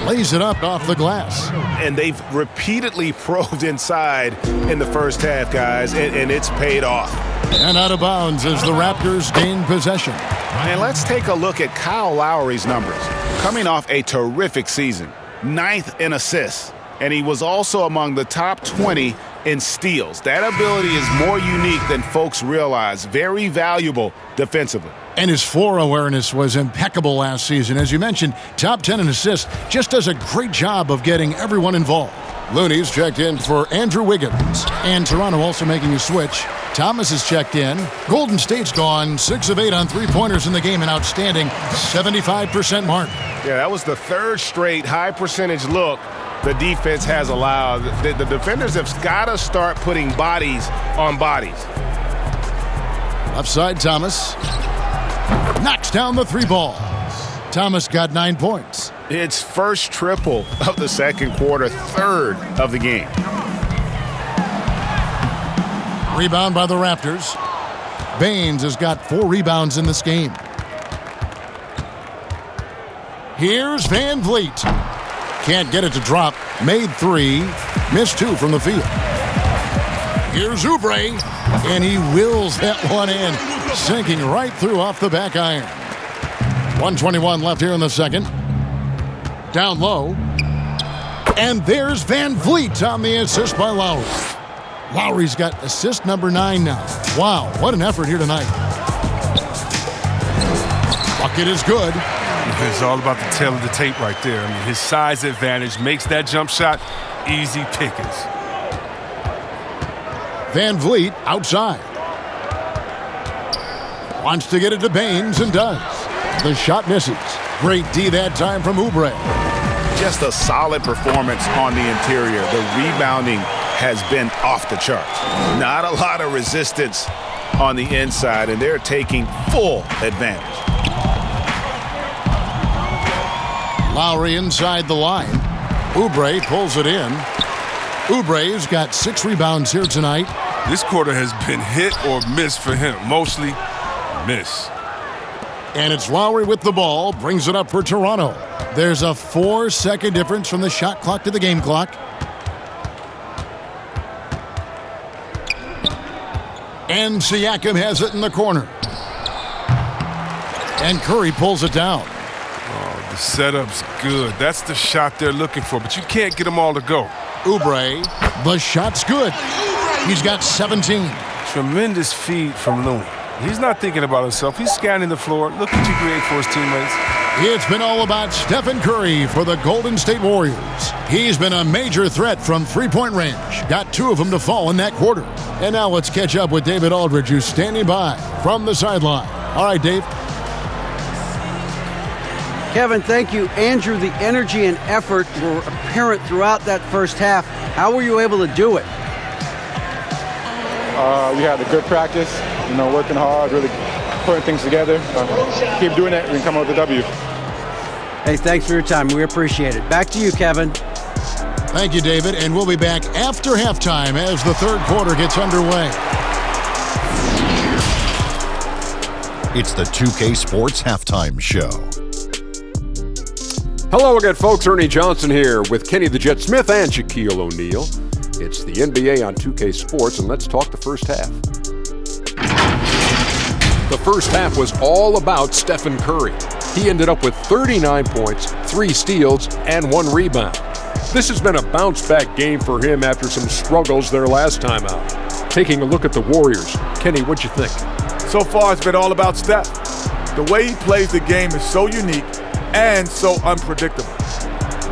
Lays it up off the glass. And they've repeatedly probed inside in the first half, guys, and it's paid off. And out of bounds as the Raptors gain possession. And let's take a look at Kyle Lowry's numbers. Coming off a terrific season, 9th in assists, and he was also among the top 20 in steals. That ability is more unique than folks realize. Very valuable defensively. And his floor awareness was impeccable last season. As you mentioned, top 10 in assists. Just does a great job of getting everyone involved. Looney's checked in for Andrew Wiggins. And Toronto also making a switch. Thomas is checked in. Golden State's gone 6 of 8 on 3-pointers in the game. An outstanding 75% mark. Yeah, that was the 3rd straight high percentage look the defense has allowed. The defenders have got to start putting bodies on bodies. Left side, Thomas. Knocks down the 3 ball. Thomas got 9 points. It's first triple of the second quarter, 3rd of the game. Rebound by the Raptors. Baines has got 4 rebounds in this game. Here's Van Vliet. Can't get it to drop. Made 3. Missed 2 from the field. Here's Oubre. And he wills that one in. Sinking right through off the back iron. 1:21 left here in the second. Down low. And there's Van Vliet on the assist by Lowry. Lowry's got assist number 9 now. Wow, what an effort here tonight. Bucket is good. It's all about the tail of the tape right there. I mean, his size advantage makes that jump shot easy pickings. Van Vliet outside. Wants to get it to Baines and does. The shot misses. Great D that time from Oubre. Just a solid performance on the interior. The rebounding has been off the charts. Not a lot of resistance on the inside, and they're taking full advantage. Lowry inside the line. Oubre pulls it in. Oubre's got 6 rebounds here tonight. This quarter has been hit or miss for him. Mostly miss. And it's Lowry with the ball. Brings it up for Toronto. There's a 4-second difference from the shot clock to the game clock. And Siakam has it in the corner. And Curry pulls it down. Oh, the setup's good. That's the shot they're looking for, but you can't get them all to go. Oubre, the shot's good. He's got 17. Tremendous feed from Lowry. He's not thinking about himself. He's scanning the floor, looking to create for his teammates. It's been all about Stephen Curry for the Golden State Warriors. He's been a major threat from three-point range. Got 2 of them to fall in that quarter. And now let's catch up with David Aldridge, who's standing by from the sideline. All right, Dave. Kevin, thank you. Andrew, the energy and effort were apparent throughout that first half. How were you able to do it? We had a good practice, working hard, really putting things together. Keep doing it and come out with a W. Hey, thanks for your time. We appreciate it. Back to you, Kevin. Thank you, David. And we'll be back after halftime as the third quarter gets underway. It's the 2K Sports Halftime Show. Hello again, folks. Ernie Johnson here with Kenny the Jet Smith and Shaquille O'Neal. It's the NBA on 2K Sports, and let's talk the first half. The first half was all about Stephen Curry. He ended up with 39 points, 3 steals, and 1 rebound. This has been a bounce-back game for him after some struggles their last time out. Taking a look at the Warriors, Kenny, what'd you think? So far, it's been all about Steph. The way he plays the game is so unique and so unpredictable.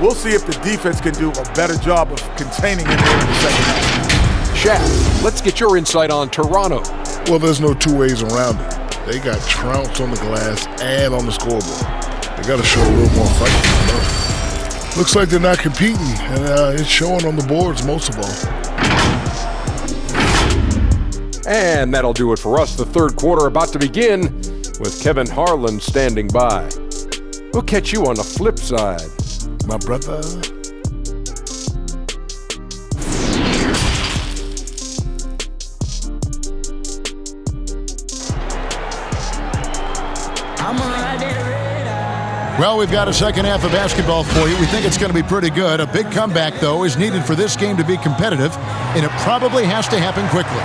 We'll see if the defense can do a better job of containing him in the second half. Shaq, let's get your insight on Toronto. Well, there's no 2 ways around it. They got trounced on the glass and on the scoreboard. They got to show a little more fight. Looks like they're not competing, and it's showing on the boards most of all. And that'll do it for us. The third quarter about to begin with Kevin Harlan standing by. We'll catch you on the flip side. My brother. Well, we've got a second half of basketball for you. We think it's going to be pretty good. A big comeback, though, is needed for this game to be competitive, and it probably has to happen quickly.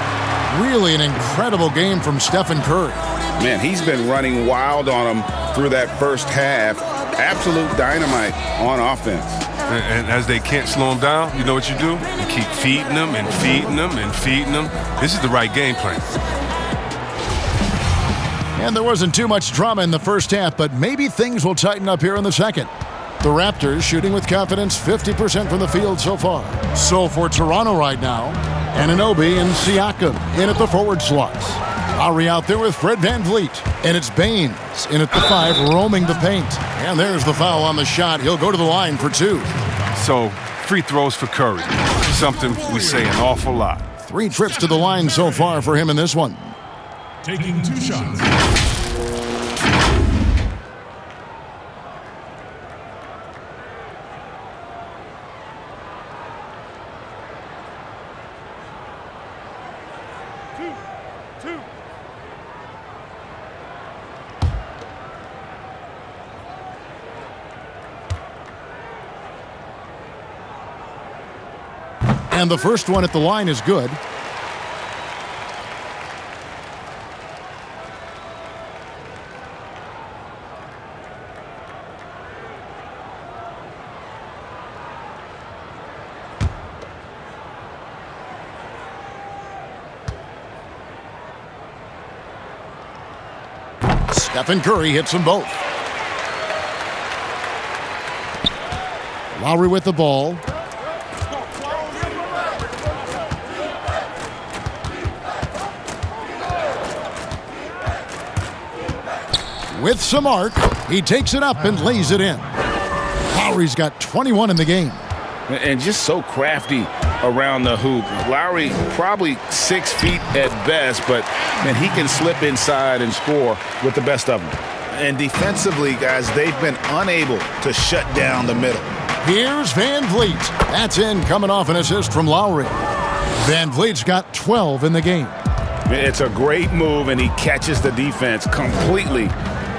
Really an incredible game from Stephen Curry. Man, he's been running wild on him through that first half. Absolute dynamite on offense. And as they can't slow him down, you know what you do? You keep feeding them and feeding them and feeding them. This is the right game plan. And there wasn't too much drama in the first half, but maybe things will tighten up here in the second. The Raptors shooting with confidence, 50% from the field so far. So for Toronto right now, Anunoby and Siakam in at the forward slots. Lowry out there with Fred VanVleet. And it's Baines in at the 5, roaming the paint. And there's the foul on the shot. He'll go to the line for 2. So, free throws for Curry. Something we say an awful lot. 3 trips to the line so far for him in this one. Taking 2 shots. And the first one at the line is good. Stephen Curry hits them both. Lowry with the ball. With some arc, he takes it up and lays it in. Lowry's got 21 in the game. And just so crafty around the hoop. Lowry probably 6 feet at best, but man, he can slip inside and score with the best of them. And defensively, guys, they've been unable to shut down the middle. Here's Van Vliet. That's in, coming off an assist from Lowry. Van Vliet's got 12 in the game. It's a great move, and he catches the defense completely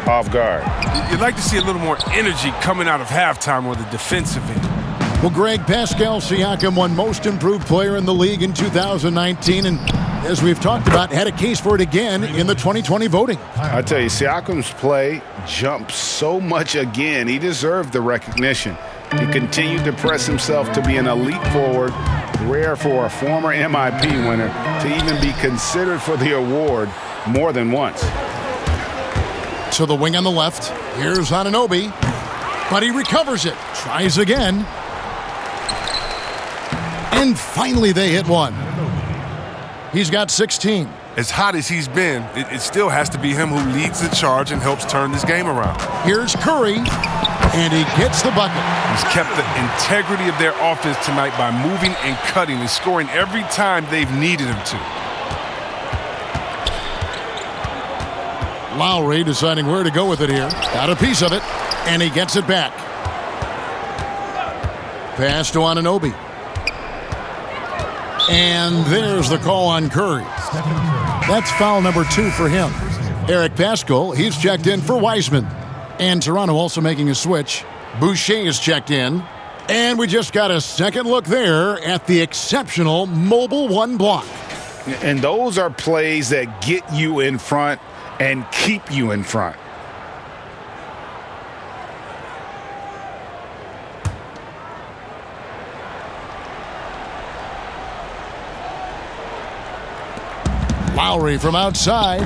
off guard. You'd like to see a little more energy coming out of halftime on the defensive end. Well, Greg, Pascal Siakam won Most Improved Player in the league in 2019, and as we've talked about, had a case for it again in the 2020 voting. I tell you, Siakam's play jumped so much again. He deserved the recognition. He continued to press himself to be an elite forward, rare for a former MIP winner to even be considered for the award more than once. To the wing on the left. Here's Anunoby, but he recovers it. Tries again. And finally they hit one. He's got 16. As hot as he's been, it still has to be him who leads the charge and helps turn this game around. Here's Curry, and he gets the bucket. He's kept the integrity of their offense tonight by moving and cutting and scoring every time they've needed him to. Lowry deciding where to go with it here. Got a piece of it, and he gets it back. Pass to Anunoby. And there's the call on Curry. That's foul number 2 for him. Eric Paschal, he's checked in for Wiseman. And Toronto also making a switch. Boucher is checked in. And we just got a second look there at the exceptional mobile 1 block. And those are plays that get you in front and keep you in front. Lowry from outside.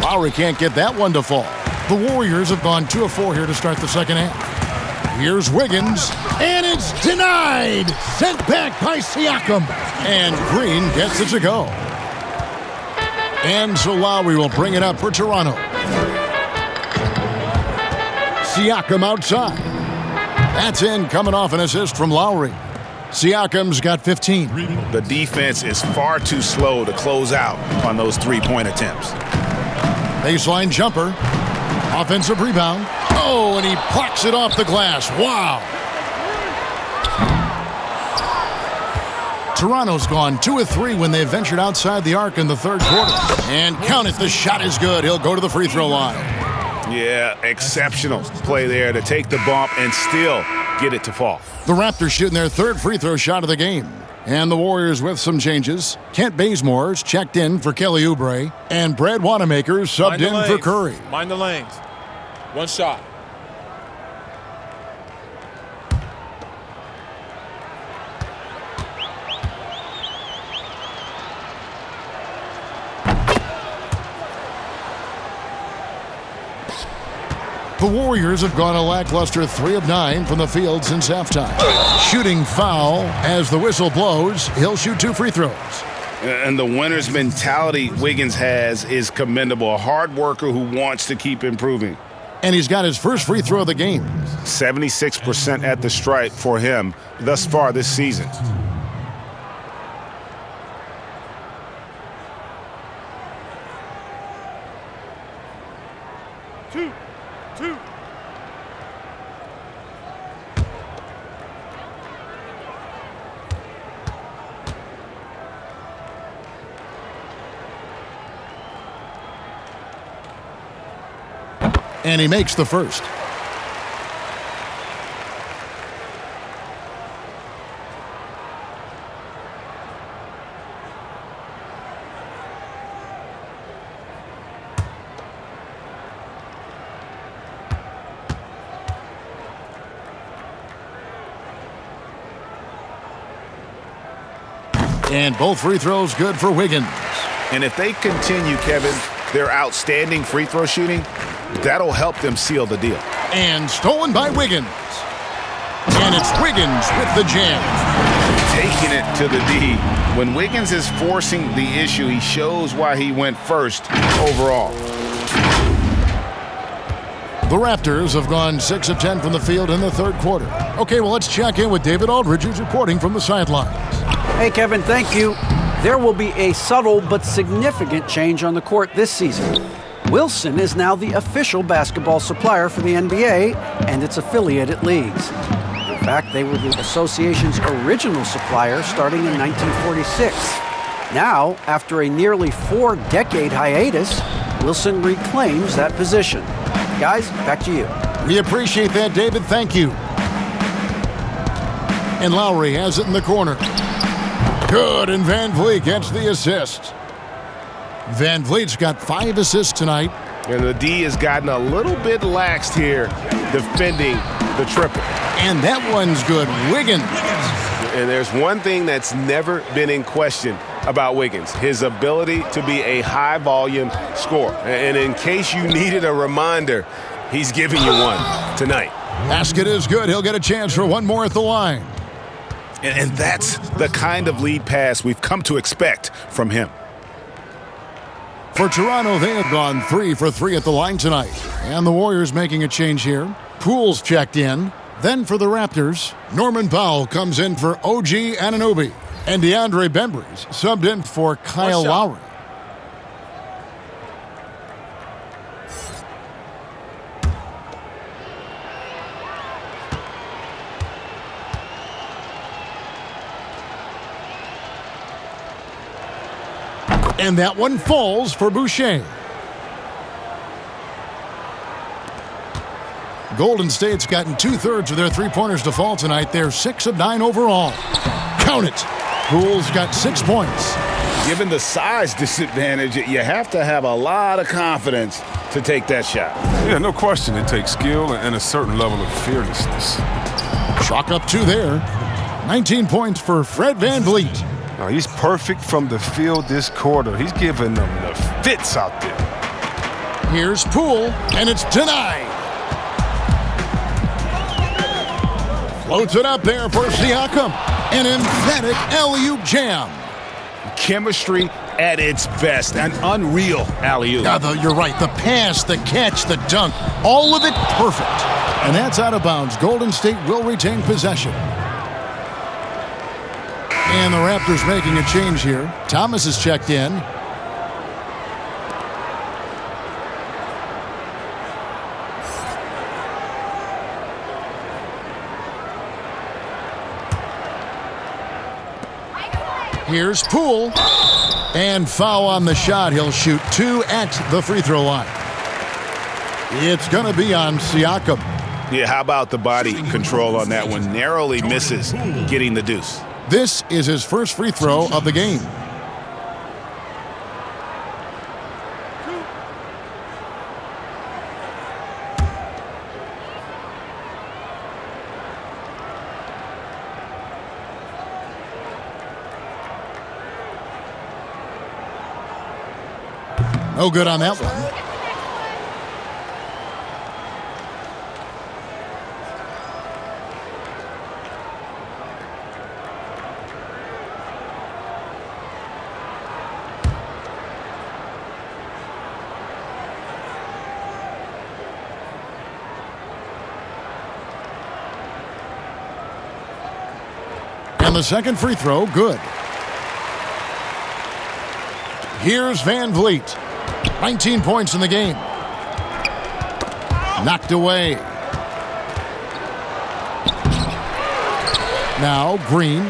Lowry can't get that one to fall. The Warriors have gone 2 of 4 here to start the second half. Here's Wiggins, and it's denied. Sent back by Siakam. And Green gets it to go. And so Lowry will bring it up for Toronto. Siakam outside. That's in, coming off an assist from Lowry. Siakam's got 15. The defense is far too slow to close out on those 3-point attempts. Baseline jumper. Offensive rebound. Oh, and he plucks it off the glass. Wow. Toronto's gone 2 of 3 when they ventured outside the arc in the third quarter. And count it, the shot is good. He'll go to the free throw line. Yeah, exceptional play there to take the bump and still get it to fall. The Raptors shooting their third free throw shot of the game. And the Warriors with some changes. Kent Bazemore's checked in for Kelly Oubre. And Brad Wanamaker's subbed in for Curry. Mind the lanes. 1 shot. The Warriors have gone a lackluster 3 of 9 from the field since halftime. Shooting foul as the whistle blows. He'll shoot 2 free throws. And the winner's mentality Wiggins has is commendable. A hard worker who wants to keep improving. And he's got his first free throw of the game. 76% at the stripe for him thus far this season. Two. And he makes the first. And both free throws good for Wiggins. And if they continue, Kevin, their outstanding free throw shooting, that'll help them seal the deal. And stolen by Wiggins. And it's Wiggins with the jam. Taking it to the D. When Wiggins is forcing the issue, he shows why he went first overall. The Raptors have gone 6 of 10 from the field in the third quarter. Okay, well, let's check in with David Aldridge, who's reporting from the sidelines. Hey, Kevin, thank you. There will be a subtle but significant change on the court this season. Wilson is now the official basketball supplier for the NBA and its affiliated leagues. In fact, they were the association's original supplier starting in 1946. Now, after a nearly 4-decade hiatus, Wilson reclaims that position. Guys, back to you. We appreciate that, David. Thank you. And Lowry has it in the corner. Good, and Van Vliet gets the assist. Van Vliet's got 5 assists tonight. And the D has gotten a little bit laxed here defending the triple. And that one's good. Wiggins. And there's one thing that's never been in question about Wiggins, his ability to be a high-volume scorer. And in case you needed a reminder, he's giving you one tonight. Basket is good. He'll get a chance for one more at the line. And that's the kind of lead pass we've come to expect from him. For Toronto, they have gone 3 for 3 at the line tonight. And the Warriors making a change here. Poole's checked in. Then for the Raptors, Norman Powell comes in for OG Anunoby. And DeAndre Bembry's subbed in for Kyle Lowry. And that one falls for Boucher. Golden State's gotten 2/3 of their three-pointers to fall tonight. They're 6 of 9 overall. Count it. Poole's got 6 points. Given the size disadvantage, you have to have a lot of confidence to take that shot. Yeah, no question. It takes skill and a certain level of fearlessness. Chalk up 2 there. 19 points for Fred VanVleet. Now, he's perfect from the field this quarter. He's giving them the fits out there. Here's Poole, and it's denied. Floats it up there for Siakam. An emphatic alley-oop jam. Chemistry at its best. An unreal alley-oop. Yeah, you're right. The pass, the catch, the dunk, all of it perfect. And that's out of bounds. Golden State will retain possession. And the Raptors making a change here. Thomas is checked in. Here's Poole. And foul on the shot. He'll shoot 2 at the free throw line. It's going to be on Siakam. Yeah, how about the body control on that one? Narrowly misses getting the deuce. This is his first free throw of the game. No good on that one. And the second free throw, good. Here's VanVleet. 19 points in the game. Knocked away. Now Green.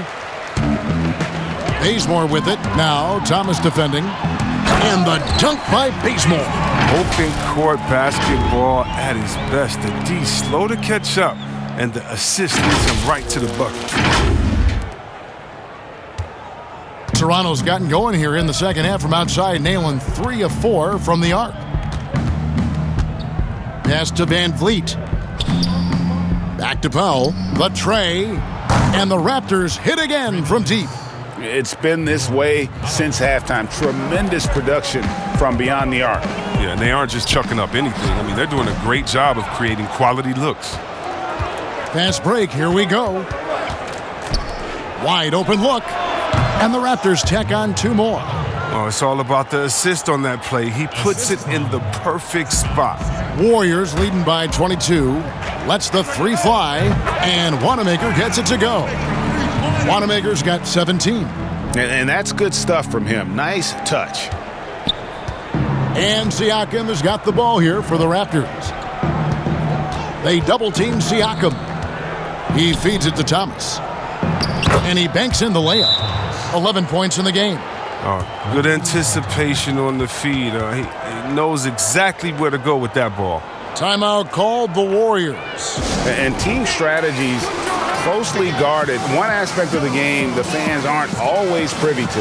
Bazemore with it. Now Thomas defending. And the dunk by Bazemore. Open court basketball at his best. The D slow to catch up, and the assist leads him right to the bucket. Toronto's gotten going here in the second half from outside, nailing 3 of 4 from the arc. Pass to VanVleet. Back to Powell. The tray. And the Raptors hit again from deep. It's been this way since halftime. Tremendous production from beyond the arc. Yeah, and they aren't just chucking up anything. I mean, they're doing a great job of creating quality looks. Fast break, here we go. Wide open look. And the Raptors tack on 2 more. Oh, it's all about the assist on that play. He puts it in the perfect spot. Warriors leading by 22. Lets the 3 fly. And Wanamaker gets it to go. Wanamaker's got 17. And that's good stuff from him. Nice touch. And Siakam has got the ball here for the Raptors. They double-team Siakam. He feeds it to Thomas. And he banks in the layup. 11 points in the game. Good anticipation on the feed. He knows exactly where to go with that ball. Timeout called the Warriors. And team strategies closely guarded. One aspect of the game the fans aren't always privy to.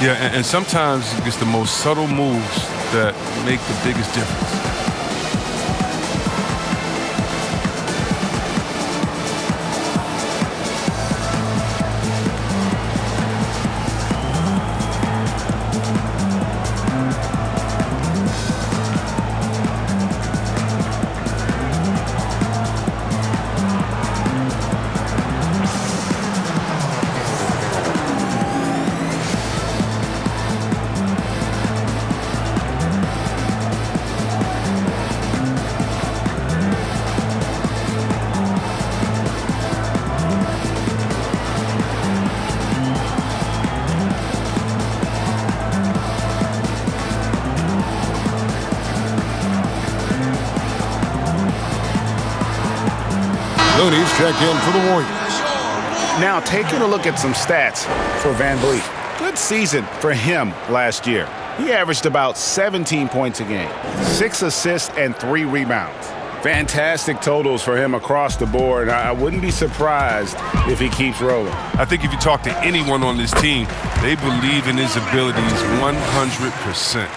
Yeah, and sometimes it's the most subtle moves that make the biggest difference. Looney's checked in for the Warriors. Now taking a look at some stats for Van Vliet. Good season for him last year. He averaged about 17 points a game, 6 assists and 3 rebounds. Fantastic totals for him across the board. I wouldn't be surprised if he keeps rolling. I think if you talk to anyone on this team, they believe in his abilities 100%.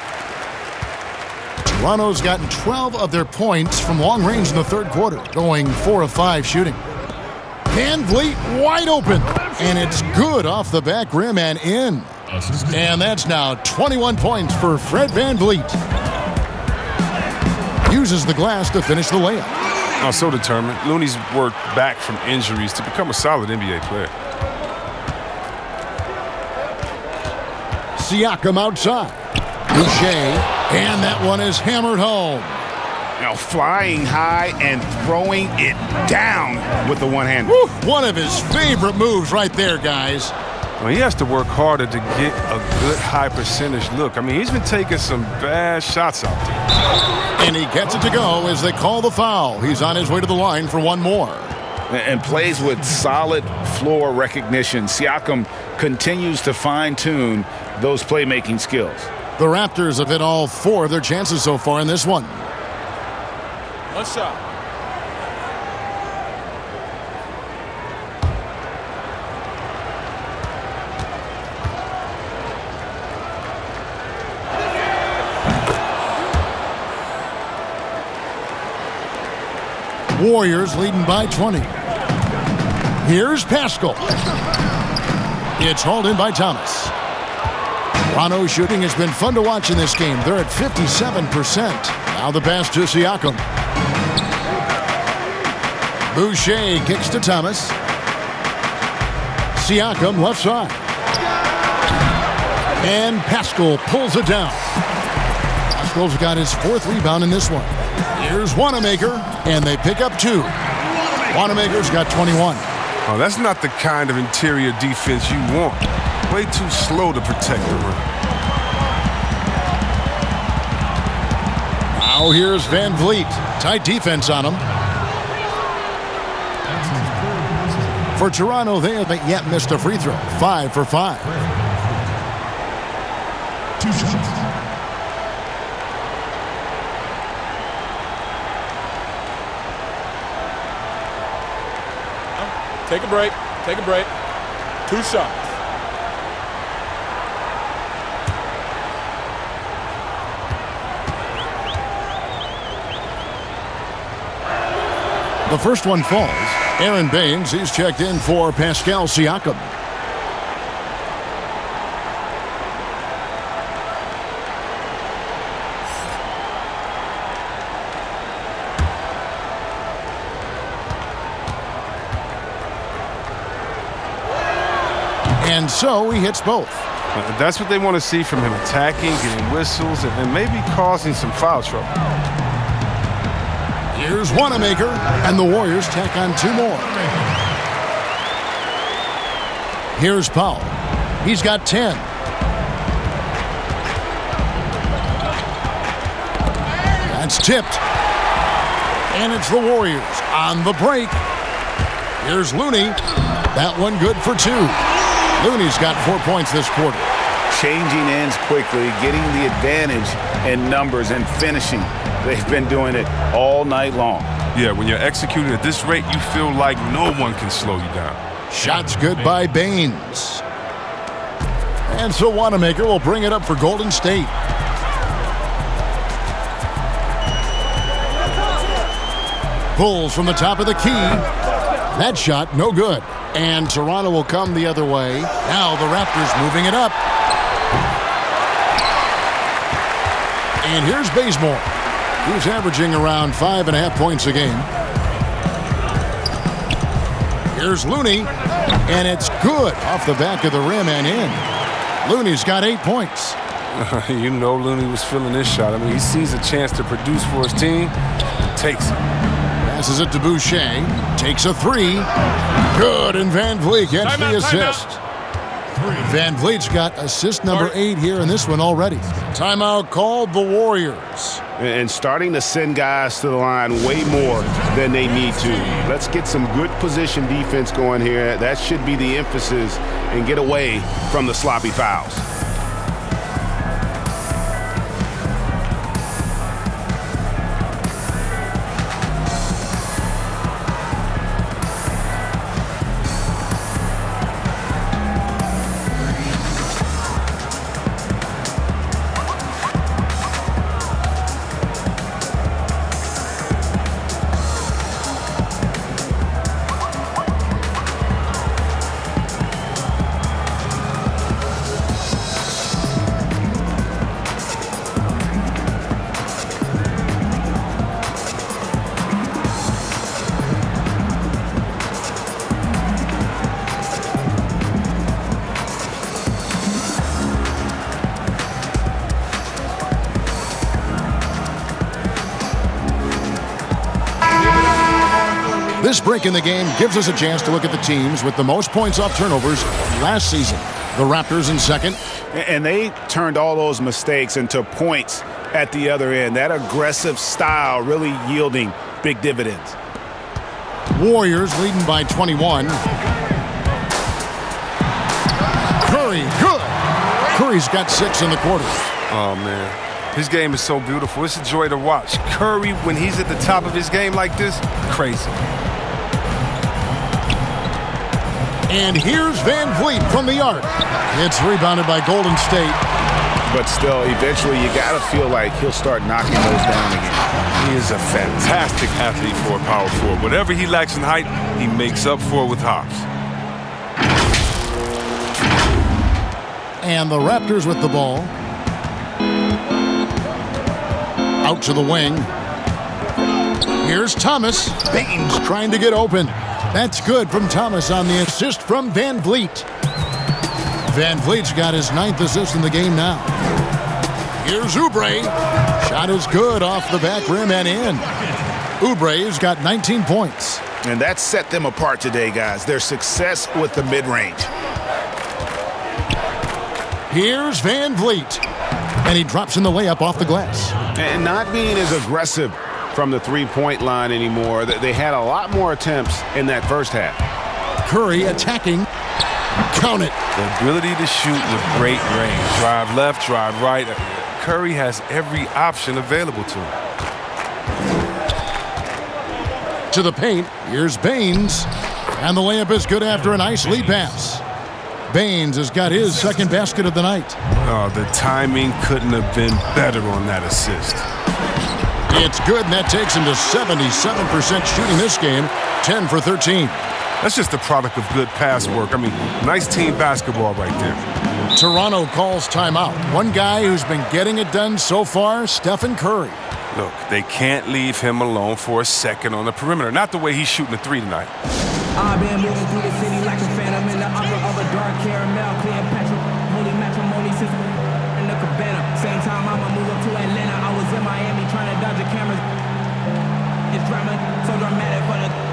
Toronto's gotten 12 of their points from long range in the third quarter, going 4 of 5 shooting. Van Vliet wide open, and it's good off the back rim and in. And that's now 21 points for Fred Van Vliet. Uses the glass to finish the layup. Oh, so determined. Looney's worked back from injuries to become a solid NBA player. Siakam outside. Boucher. And that one is hammered home. Now flying high and throwing it down with the one hand. One of his favorite moves right there, guys. Well, he has to work harder to get a good high percentage look. I mean, he's been taking some bad shots out there. And he gets it to go as they call the foul. He's on his way to the line for one more. And plays with solid floor recognition. Siakam continues to fine-tune those playmaking skills. The Raptors have hit all 4 of their chances so far in this one. One shot. Warriors leading by 20. Here's Pascal. It's hauled in by Thomas. Toronto's shooting has been fun to watch in this game. They're at 57%. Now the pass to Siakam. Boucher kicks to Thomas. Siakam left side. And Pascal pulls it down. Pascal's got his 4th rebound in this one. Here's Wanamaker, and they pick up 2. Wanamaker's got 21. Oh, that's not the kind of interior defense you want. Way too slow to protect the rim. Now here's Van Vliet. Tight defense on him. For Toronto, they haven't yet missed a free throw. 5 for 5. 2 shots. Take a break. Take a break. 2 shots. The first one falls. Aaron Baines, he's checked in for Pascal Siakam. And so he hits both. That's what they want to see from him, attacking, getting whistles, and maybe causing some foul trouble. Here's Wanamaker, and the Warriors tack on 2 more. Here's Powell. He's got 10. That's tipped. And it's the Warriors on the break. Here's Looney. That one good for 2. Looney's got 4 points this quarter. Changing ends quickly, getting the advantage in numbers and finishing. They've been doing it all night long. Yeah, when you're executing at this rate, you feel like no one can slow you down. Shots good by Baines. And so Wanamaker will bring it up for Golden State. Bulls from the top of the key. That shot, no good. And Toronto will come the other way. Now the Raptors moving it up. And here's Bazemore. He's averaging around 5.5 points a game. Here's Looney. And it's good off the back of the rim and in. Looney's got 8 points. You know Looney was feeling this shot. I mean, he sees a chance to produce for his team. Takes it. Passes it to Boucher. Takes a 3. Good, and Van Vliet gets the assist. Van Vliet's got assist number 8 here in this one already. Timeout called the Warriors. And starting to send guys to the line way more than they need to. Let's get some good position defense going here. That should be the emphasis, and get away from the sloppy fouls. This break in the game gives us a chance to look at the teams with the most points off turnovers last season. The Raptors in second. And they turned all those mistakes into points at the other end. That aggressive style really yielding big dividends. Warriors leading by 21. Curry, good. Curry's got 6 in the quarter. Oh, man. His game is so beautiful. It's a joy to watch. Curry, when he's at the top of his game like this, crazy. And here's Van Vliet from the arc. It's rebounded by Golden State. But still, eventually you got to feel like he'll start knocking those down again. He is a fantastic athlete for a power forward. Whatever he lacks in height, he makes up for it with hops. And the Raptors with the ball. Out to the wing. Here's Thomas. Baines trying to get open. That's good from Thomas on the assist from Van Vliet. Van Vliet's got his 9th assist in the game now. Here's Oubre. Shot is good off the back rim and in. Oubre's got 19 points. And that set them apart today, guys. Their success with the mid-range. Here's Van Vliet. And he drops in the layup off the glass. And not being as aggressive from the three-point line anymore. They had a lot more attempts in that first half. Curry attacking. Count it. The ability to shoot with great range. Drive left, drive right. Curry has every option available to him. To the paint. Here's Baines. And the layup is good after a nice lead pass. Baines has got his second basket of the night. Oh, the timing couldn't have been better on that assist. It's good, and that takes him to 77% shooting this game, 10 for 13. That's just the product of good pass work. I mean, nice team basketball right there. Toronto calls timeout. One guy who's been getting it done so far, Stephan Curry. Look, they can't leave him alone for a second on the perimeter. Not the way he's shooting the 3 tonight. I've been moving through the city like a phantom in the upper of a dark caramel, Cleopatra, holy matrimony since in the cabana. Same time I'ma move up to Atlanta. I was in Miami trying to dodge the cameras. It's drama, so dramatic for the.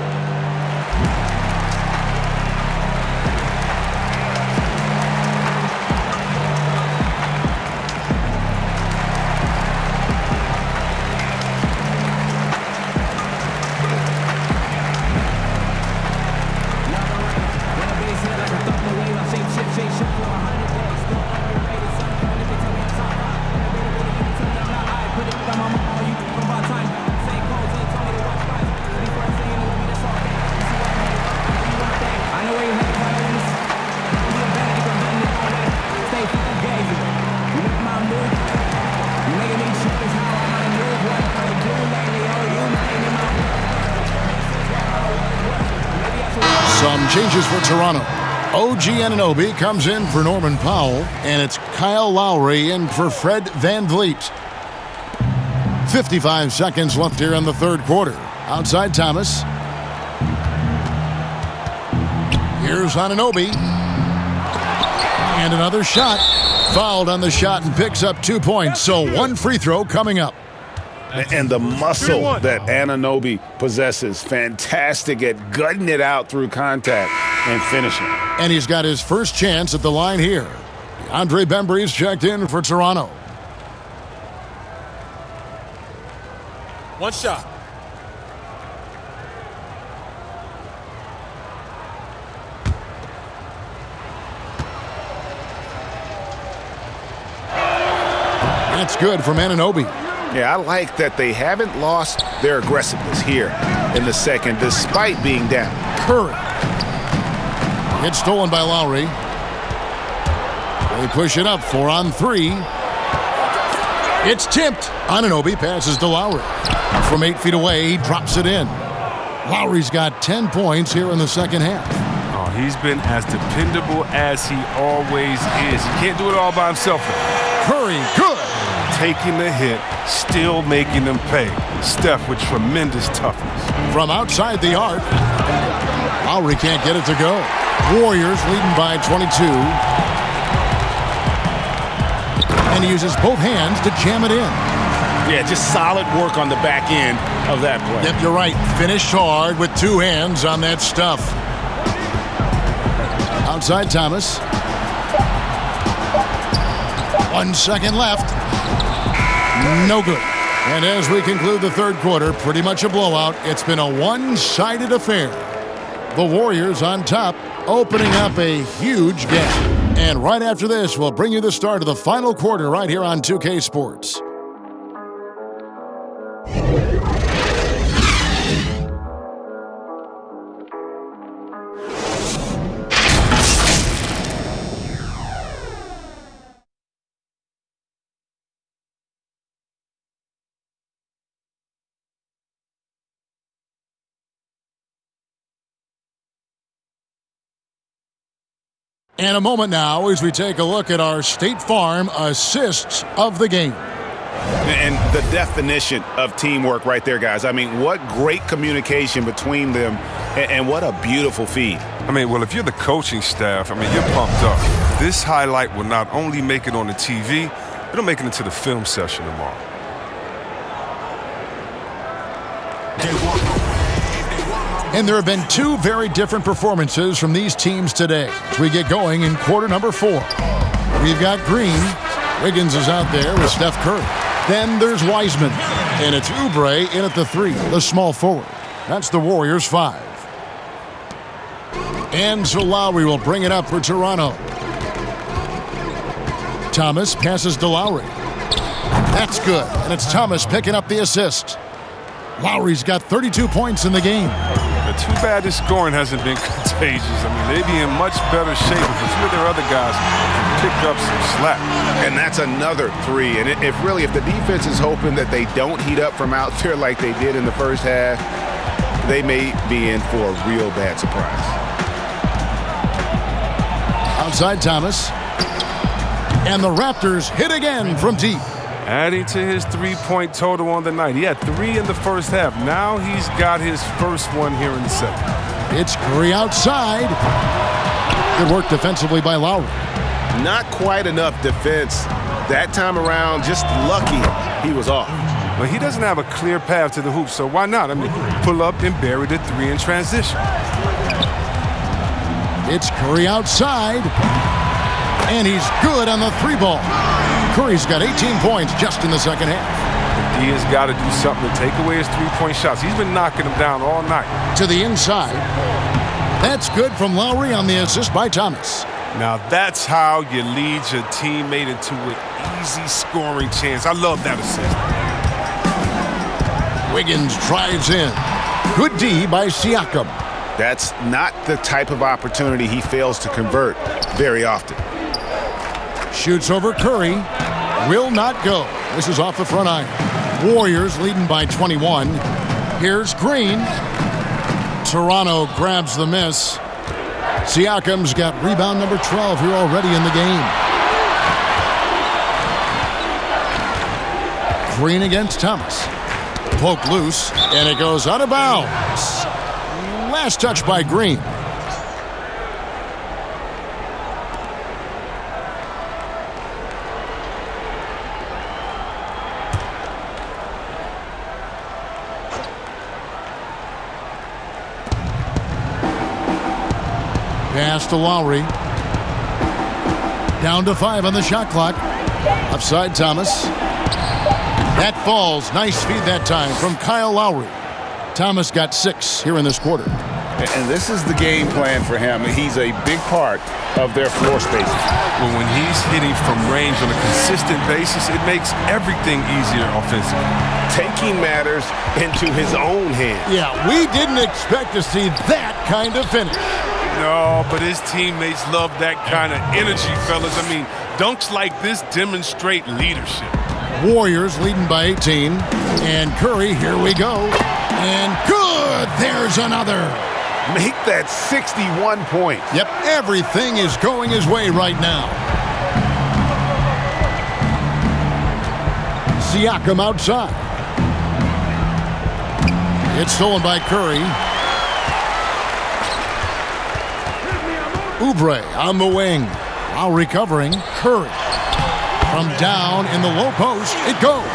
Some changes for Toronto. OG Anunoby comes in for Norman Powell, and it's Kyle Lowry in for Fred VanVleet. 55 seconds left here in the third quarter. Outside Thomas. Here's Anunoby. And another shot. Fouled on the shot and picks up 2 points. So one free throw coming up. And the muscle that Anunoby possesses, fantastic at gutting it out through contact and finishing. And he's got his first chance at the line here. Andre Bembry's checked in for Toronto. One shot. That's good from Anunoby. Yeah, I like that they haven't lost their aggressiveness here in the second, despite being down. Curry. It's stolen by Lowry. They push it up 4-on-3. It's tipped. Anunoby passes to Lowry. From 8 feet away, he drops it in. Lowry's got 10 points here in the second half. Oh, he's been as dependable as he always is. He can't do it all by himself. Curry, good. Taking the hit, still making them pay. Steph with tremendous toughness. From outside the arc, Lowry can't get it to go. Warriors leading by 22. And he uses both hands to jam it in. Yeah, just solid work on the back end of that play. Yep, you're right. Finished hard with 2 hands on that stuff. Outside Thomas. 1 second left. No good. And as we conclude the third quarter, pretty much a blowout. It's been a one-sided affair. The Warriors on top, opening up a huge gap. And right after this, we'll bring you the start of the final quarter right here on 2K Sports. And a moment now as we take a look at our State Farm assists of the game. And the definition of teamwork right there, guys. I mean, what great communication between them, and what a beautiful feed. I mean, well, if you're the coaching staff, I mean, you're pumped up. This highlight will not only make it on the TV, it'll make it into the film session tomorrow. And there have been 2 very different performances from these teams today as we get going in quarter number 4. We've got Green. Wiggins is out there with Steph Curry. Then there's Wiseman. And it's Oubre in at the 3, the small forward. That's the Warriors' 5. And so Lowry will bring it up for Toronto. Thomas passes to Lowry. That's good. And it's Thomas picking up the assist. Lowry's got 32 points in the game. Too bad this scoring hasn't been contagious. I mean, they'd be in much better shape if a few of their other guys picked up some slack. And that's another 3. And if the defense is hoping that they don't heat up from out there like they did in the first half, they may be in for a real bad surprise. Outside Thomas. And the Raptors hit again from deep. Adding to his 3-point total on the night. He had 3 in the first half. Now he's got his first one here in the second. It's Curry outside. Good work defensively by Lowry. Not quite enough defense. That time around, just lucky he was off. But he doesn't have a clear path to the hoop, so why not? I mean, pull up and bury the three in transition. It's Curry outside. And he's good on the three ball. Curry's got 18 points just in the second half. He has got to do something to take away his three-point shots. He's been knocking them down all night. To the inside. That's good from Lowry on the assist by Thomas. Now that's how you lead your teammate into an easy scoring chance. I love that assist. Wiggins drives in. Good D by Siakam. That's not the type of opportunity he fails to convert very often. Shoots over Curry. Will not go. This is off the front iron. Warriors leading by 21. Here's Green. Toronto grabs the miss. Siakam's got rebound number 12 here already in the game. Green against Thomas. Poke loose, and it goes out of bounds. Last touch by Green. Pass to Lowry. Down to 5 on the shot clock. Upside Thomas. That falls. Nice feed that time from Kyle Lowry. Thomas got 6 here in this quarter. And this is the game plan for him. He's a big part of their floor spacing. Well, when he's hitting from range on a consistent basis, it makes everything easier offensively. Taking matters into his own hands. Yeah, we didn't expect to see that kind of finish. No, but his teammates love that kind of energy, fellas. I mean, dunks like this demonstrate leadership. Warriors leading by 18. And Curry, here we go. And good! There's another. Make that 61 points. Yep, everything is going his way right now. Siakam outside. It's stolen by Curry. Oubre on the wing. While recovering, Curry. From down in the low post, it goes.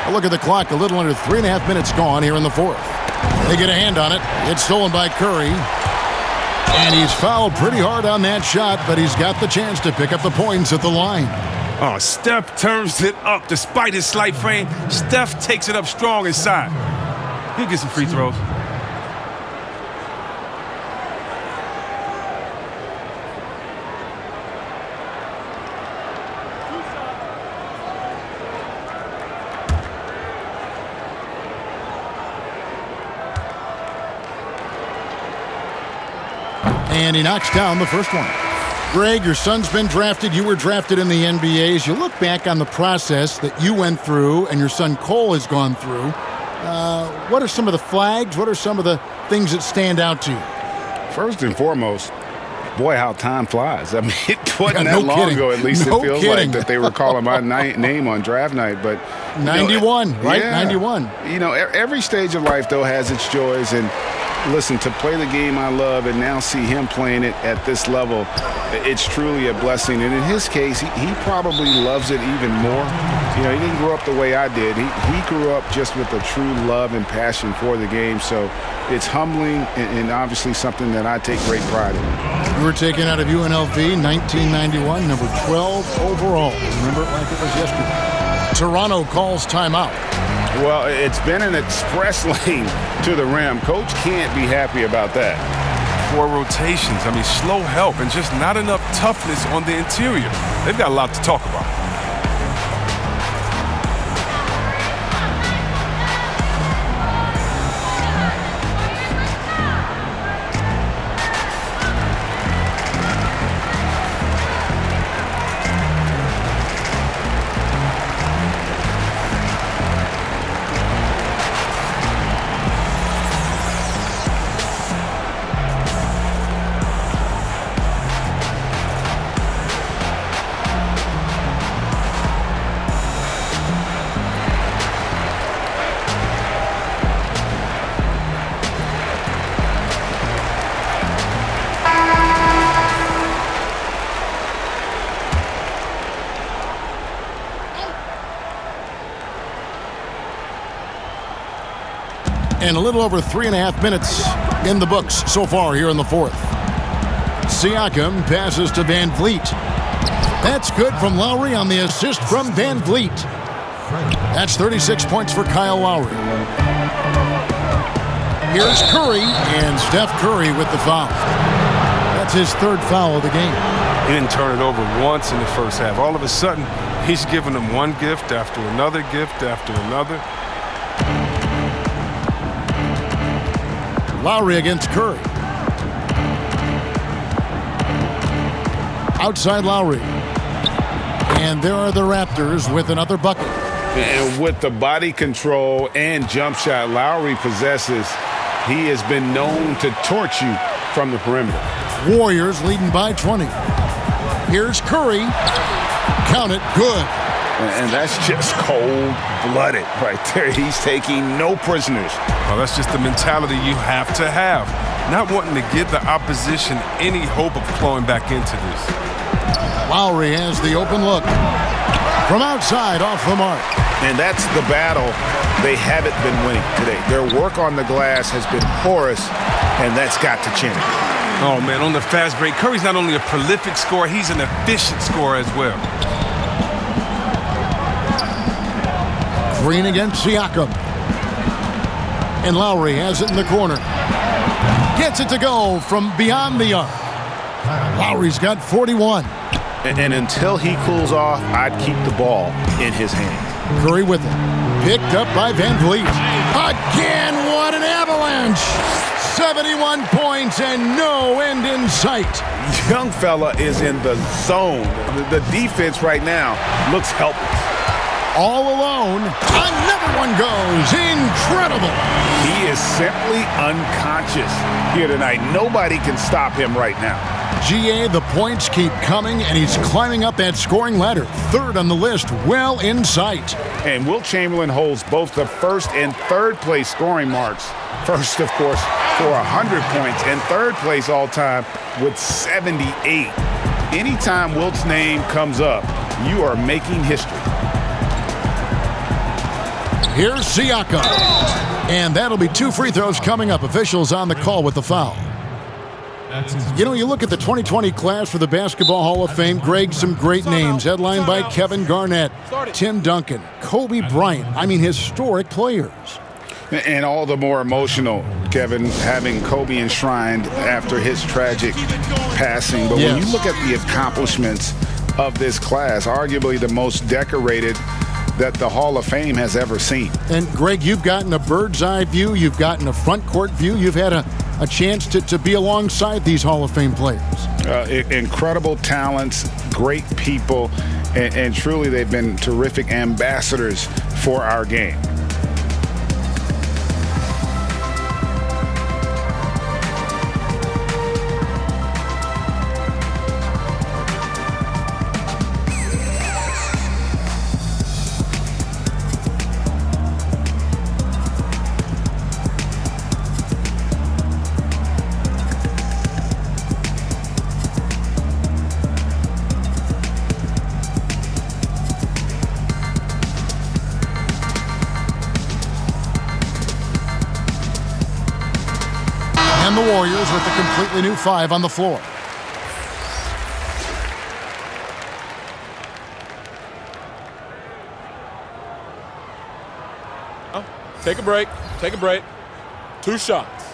A look at the clock, a little under 3.5 minutes gone here in the fourth. They get a hand on it. It's stolen by Curry. And he's fouled pretty hard on that shot, but he's got the chance to pick up the points at the line. Oh, Steph turns it up despite his slight frame. Steph takes it up strong inside. He'll get some free throws. And he knocks down the first one. Greg, your son's been drafted. You were drafted in the NBA. As you look back on the process that you went through and your son Cole has gone through, what are some of the flags? What are some of the things that stand out to you? First and foremost, boy, how time flies. I mean, it wasn't no that long kidding. ago, at least No it feels kidding. like, that they were calling my name on draft night. But 91, right? Yeah. 91. You know, every stage of life, though, has its joys. And listen, to play the game I love and now see him playing it at this level, it's truly a blessing. And in his case, he probably loves it even more. You know, he didn't grow up the way I did. He grew up just with a true love and passion for the game. So it's humbling and obviously something that I take great pride in. You were taken out of UNLV 1991, number 12 overall. Remember it like it was yesterday. Toronto calls timeout. Well, it's been an express lane to the rim. Coach can't be happy about that. 4 rotations. I mean, slow help and just not enough toughness on the interior. They've got a lot to talk about. And a little over 3.5 minutes in the books so far here in the fourth. Siakam passes to Van Vliet. That's good from Lowry on the assist from Van Vliet. That's 36 points for Kyle Lowry. Here's Curry, and Steph Curry with the foul. That's his third foul of the game. He didn't turn it over once in the first half. All of a sudden, he's giving them one gift after another gift after another. Lowry against Curry. Outside Lowry. And there are the Raptors with another bucket. And with the body control and jump shot Lowry possesses, he has been known to torch you from the perimeter. Warriors leading by 20. Here's Curry. Count it. Good. And that's just cold-blooded right there. He's taking no prisoners. Well, that's just the mentality you have to have. Not wanting to give the opposition any hope of clawing back into this. Lowry has the open look. From outside, off the mark. And that's the battle they haven't been winning today. Their work on the glass has been porous, and that's got to change. Oh, man, on the fast break, Curry's not only a prolific scorer, he's an efficient scorer as well. Green against Siakam. And Lowry has it in the corner. Gets it to go from beyond the arc. Lowry's got 41. And until he cools off, I'd keep the ball in his hands. Curry with it. Picked up by Van Vliet. Again, what an avalanche! 71 points and no end in sight. Young fella is in the zone. The defense right now looks helpless. All alone. Another one goes. Incredible. He is simply unconscious here tonight. Nobody can stop him right now. GA, the points keep coming, and he's climbing up that scoring ladder. Third on the list, well in sight. And Wilt Chamberlain holds both the first and third place scoring marks. First, of course, for 100 points, and third place all time with 78. Anytime Wilt's name comes up, you are making history. Here's Siakam. And that'll be 2 free throws coming up. Officials on the call with the foul. You know, you look at the 2020 class for the Basketball Hall of Fame, Greg, some great names, headlined by Kevin Garnett, Tim Duncan, Kobe Bryant. I mean, historic players. And all the more emotional, Kevin, having Kobe enshrined after his tragic passing. But when you look at the accomplishments of this class, arguably the most decorated that the Hall of Fame has ever seen. And Greg, you've gotten a bird's eye view, you've gotten a front court view, you've had a chance to be alongside these Hall of Fame players. Incredible talents, great people, and truly they've been terrific ambassadors for our game. And the Warriors with a completely new 5 on the floor. Take a break. Take a break. 2 shots.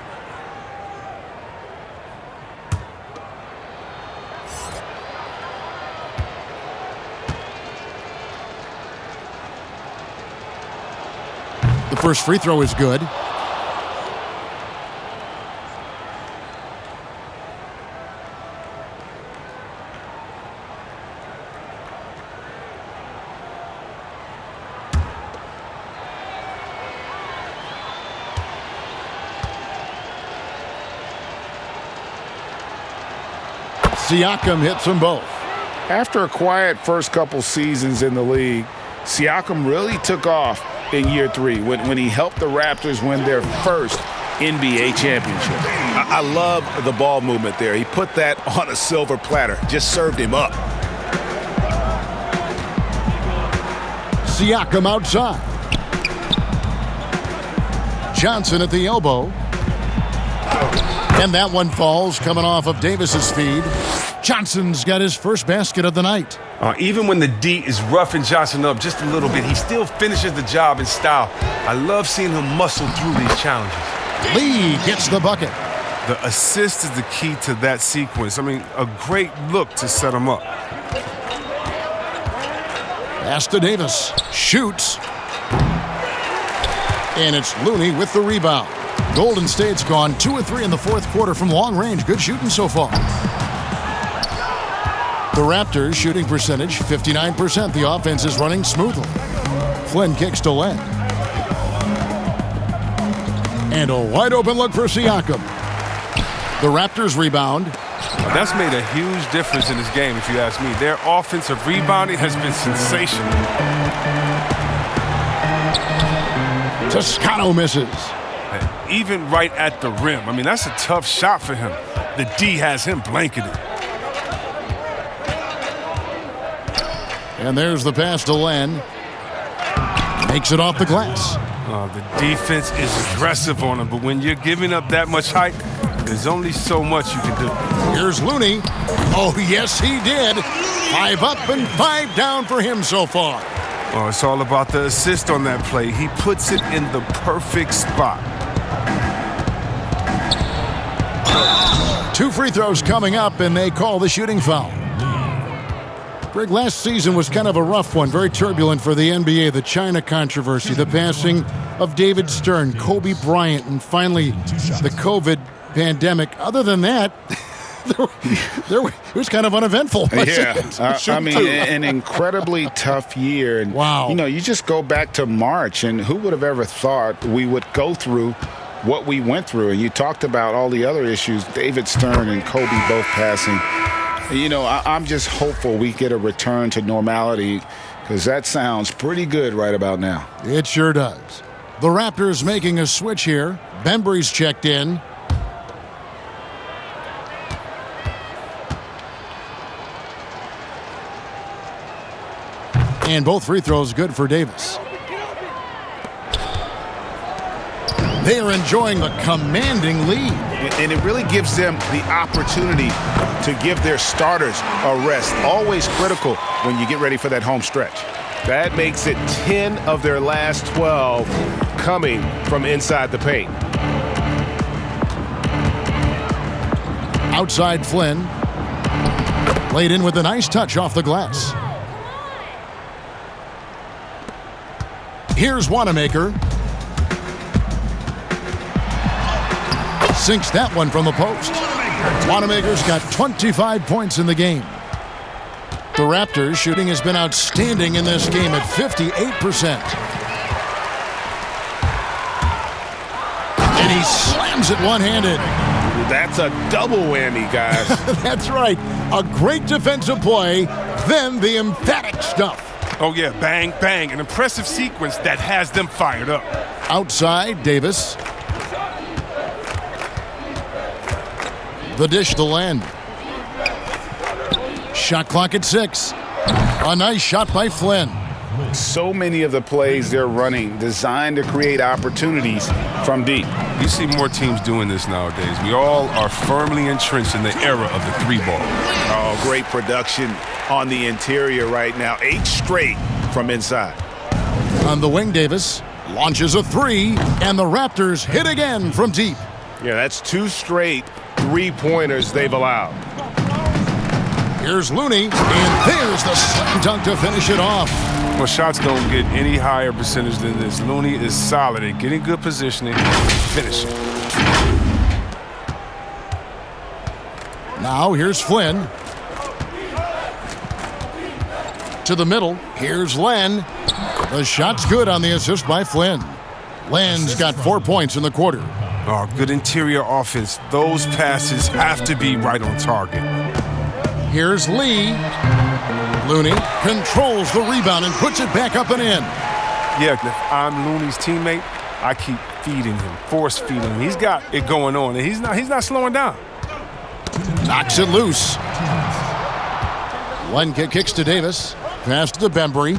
The first free throw is good. Siakam hits them both. After a quiet first couple seasons in the league, Siakam really took off in year 3 when he helped the Raptors win their first NBA championship. I love the ball movement there. He put that on a silver platter, just served him up. Siakam outside. Johnson at the elbow. And that one falls coming off of Davis's feed. Johnson's got his first basket of the night. Even when the D is roughing Johnson up just a little bit, he still finishes the job in style. I love seeing him muscle through these challenges. Lee gets the bucket. The assist is the key to that sequence. I mean, a great look to set him up. Pass to Davis. Shoots. And it's Looney with the rebound. Golden State's gone 2 of 3 in the fourth quarter from long range. Good shooting so far. The Raptors shooting percentage 59%. The offense is running smoothly. Flynn kicks to Len. And a wide open look for Siakam. The Raptors rebound. That's made a huge difference in this game, if you ask me. Their offensive rebounding has been sensational. Toscano misses. Even right at the rim. I mean, that's a tough shot for him. The D has him blanketed. And there's the pass to Len. Makes it off the glass. The defense is aggressive on him, but when you're giving up that much height, there's only so much you can do. Here's Looney. Oh, yes, he did. 5 up and 5 down for him so far. Oh, it's all about the assist on that play. He puts it in the perfect spot. 2 free throws coming up, and they call the shooting foul. Greg, last season was kind of a rough one, very turbulent for the NBA. The China controversy, the passing of David Stern, Kobe Bryant, and finally the COVID pandemic. Other than that, it was kind of uneventful. Yeah, I mean, an incredibly tough year. And, wow. You know, you just go back to March, and who would have ever thought we would go through what we went through? And you talked about all the other issues, David Stern and Kobe both passing. You know, I'm just hopeful we get a return to normality, because that sounds pretty good right about now. It sure does. The Raptors making a switch here. Bembry's checked in. And both free throws good for Davis. They are enjoying the commanding lead. And it really gives them the opportunity to give their starters a rest. Always critical when you get ready for that home stretch. That makes it 10 of their last 12 coming from inside the paint. Outside Flynn. Laid in with a nice touch off the glass. Here's Wanamaker. Sinks that one from the post. Wanamaker's got 25 points in the game. The Raptors shooting has been outstanding in this game at 58%. And he slams it one-handed. That's a double whammy, guys. That's right. A great defensive play, then the emphatic stuff. Oh, yeah, bang, bang. An impressive sequence that has them fired up. Outside, Davis. The dish to Len. Shot clock at 6. A nice shot by Flynn. So many of the plays they're running designed to create opportunities from deep. You see more teams doing this nowadays. We all are firmly entrenched in the era of the 3-ball. Oh, great production on the interior right now. 8 straight from inside. On the wing, Davis launches a 3, and the Raptors hit again from deep. Yeah, that's 2 straight 3-pointers they've allowed. Here's Looney, and there's the slam dunk to finish it off. Well, shots don't get any higher percentage than this. Looney is solid at getting good positioning, finishing. Now here's Flynn. To the middle, here's Len. The shot's good on the assist by Flynn. Len's got 4 points in the quarter. Oh, good interior offense. Those passes have to be right on target. Here's Lee. Looney controls the rebound and puts it back up and in. Yeah, if I'm Looney's teammate, I keep feeding him, force feeding him. He's got it going on, and he's not slowing down. Knocks it loose. Len kicks to Davis. Pass to Bembry.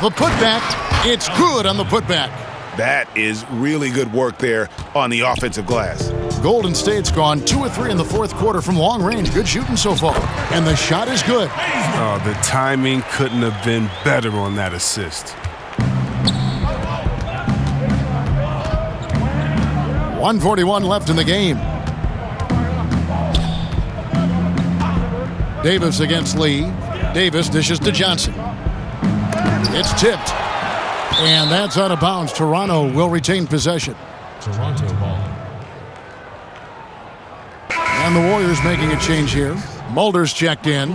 The putback It's good on the putback. That is really good work there on the offensive glass. Golden State's gone 2 of 3 in the fourth quarter from long range. Good shooting so far. And the shot is good. Oh, the timing couldn't have been better on that assist. 1:41 left in the game. Davis against Lee. Davis dishes to Johnson. It's tipped. And that's out of bounds. Toronto will retain possession. Toronto ball. And the Warriors making a change here. Mulder's checked in.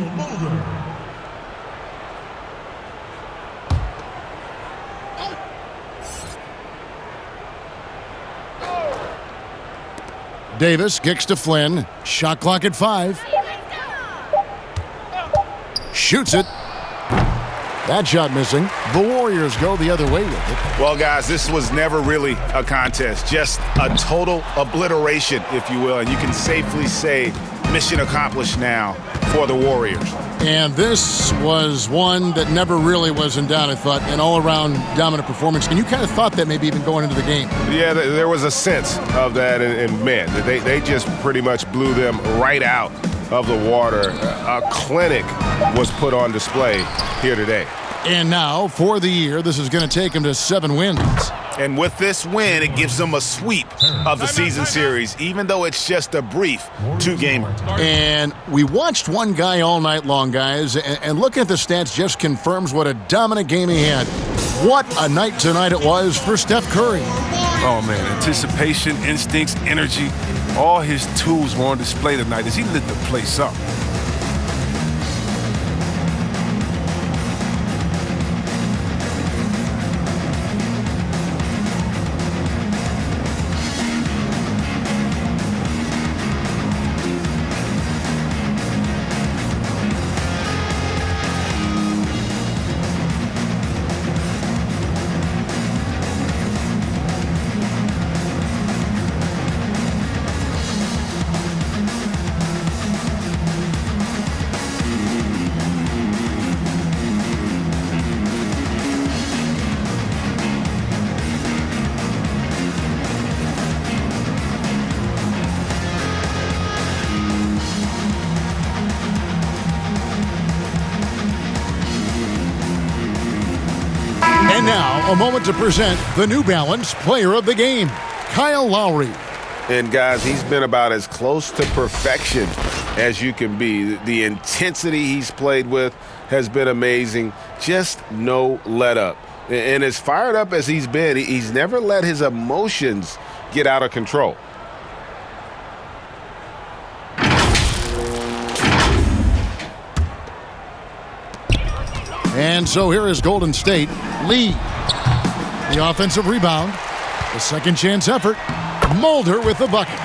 Davis kicks to Flynn. Shot clock at 5. Shoots it. That shot missing. The Warriors go the other way with it. Well, guys, this was never really a contest. Just a total obliteration, if you will. And you can safely say mission accomplished now for the Warriors. And this was one that never really was in doubt, I thought. An all-around dominant performance. And you kind of thought that maybe even going into the game. Yeah, there was a sense of that. And man, they just pretty much blew them right out of the water. A clinic was put on display here today. And now, for the year, this is going to take them to 7 wins. And with this win, it gives them a sweep of the season series, even though it's just a brief 2-gamer. And we watched one guy all night long, guys, and looking at the stats just confirms what a dominant game he had. What a night tonight it was for Steph Curry. Oh, man, anticipation, instincts, energy, all his tools were on display tonight as he lit the place up. And now, a moment to present the New Balance Player of the Game, Kyle Lowry. And guys, he's been about as close to perfection as you can be. The intensity he's played with has been amazing. Just no let up. And as fired up as he's been, he's never let his emotions get out of control. And so here is Golden State. Lee, the offensive rebound, the second chance effort. Mulder with the bucket.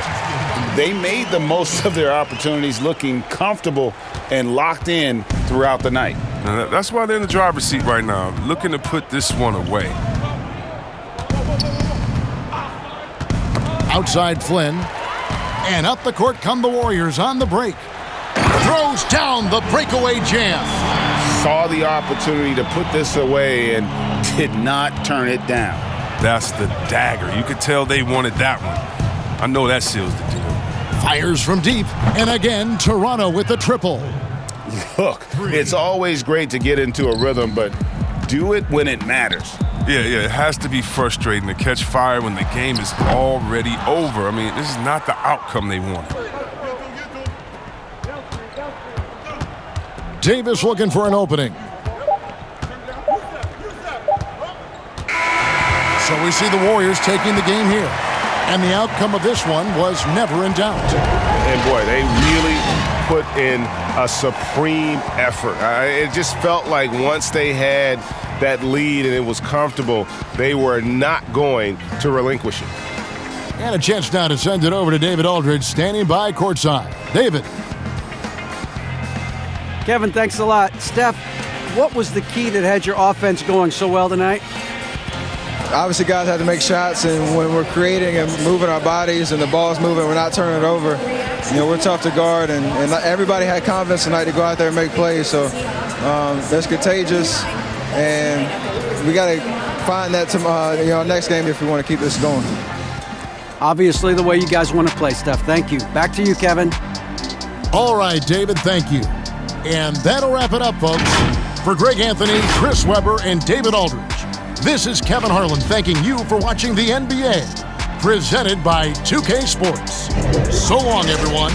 They made the most of their opportunities, looking comfortable and locked in throughout the night. That's why they're in the driver's seat right now, looking to put this one away. Outside Flynn. And up the court come the Warriors on the break. Throws down the breakaway jam. Saw the opportunity to put this away and did not turn it down. That's the dagger. You could tell they wanted that one. I know that seals the deal. Fires from deep. And again, Toronto with the triple. Look, it's always great to get into a rhythm, but do it when it matters. Yeah, it has to be frustrating to catch fire when the game is already over. I mean, this is not the outcome they wanted. Davis looking for an opening. So we see the Warriors taking the game here. And the outcome of this one was never in doubt. And boy, they really put in a supreme effort. It just felt like once they had that lead and it was comfortable, they were not going to relinquish it. And a chance now to send it over to David Aldridge, standing by courtside. David. Kevin, thanks a lot. Steph, what was the key that had your offense going so well tonight? Obviously, guys have to make shots, and when we're creating and moving our bodies and the ball's moving, we're not turning it over. You know, we're tough to guard, and everybody had confidence tonight to go out there and make plays. So that's contagious, and we got to find that next game if we want to keep this going. Obviously, the way you guys want to play, Steph. Thank you. Back to you, Kevin. All right, David, thank you. And that'll wrap it up, folks. For Greg Anthony, Chris Webber, and David Aldridge, this is Kevin Harlan thanking you for watching the NBA, presented by 2K Sports. So long, everyone.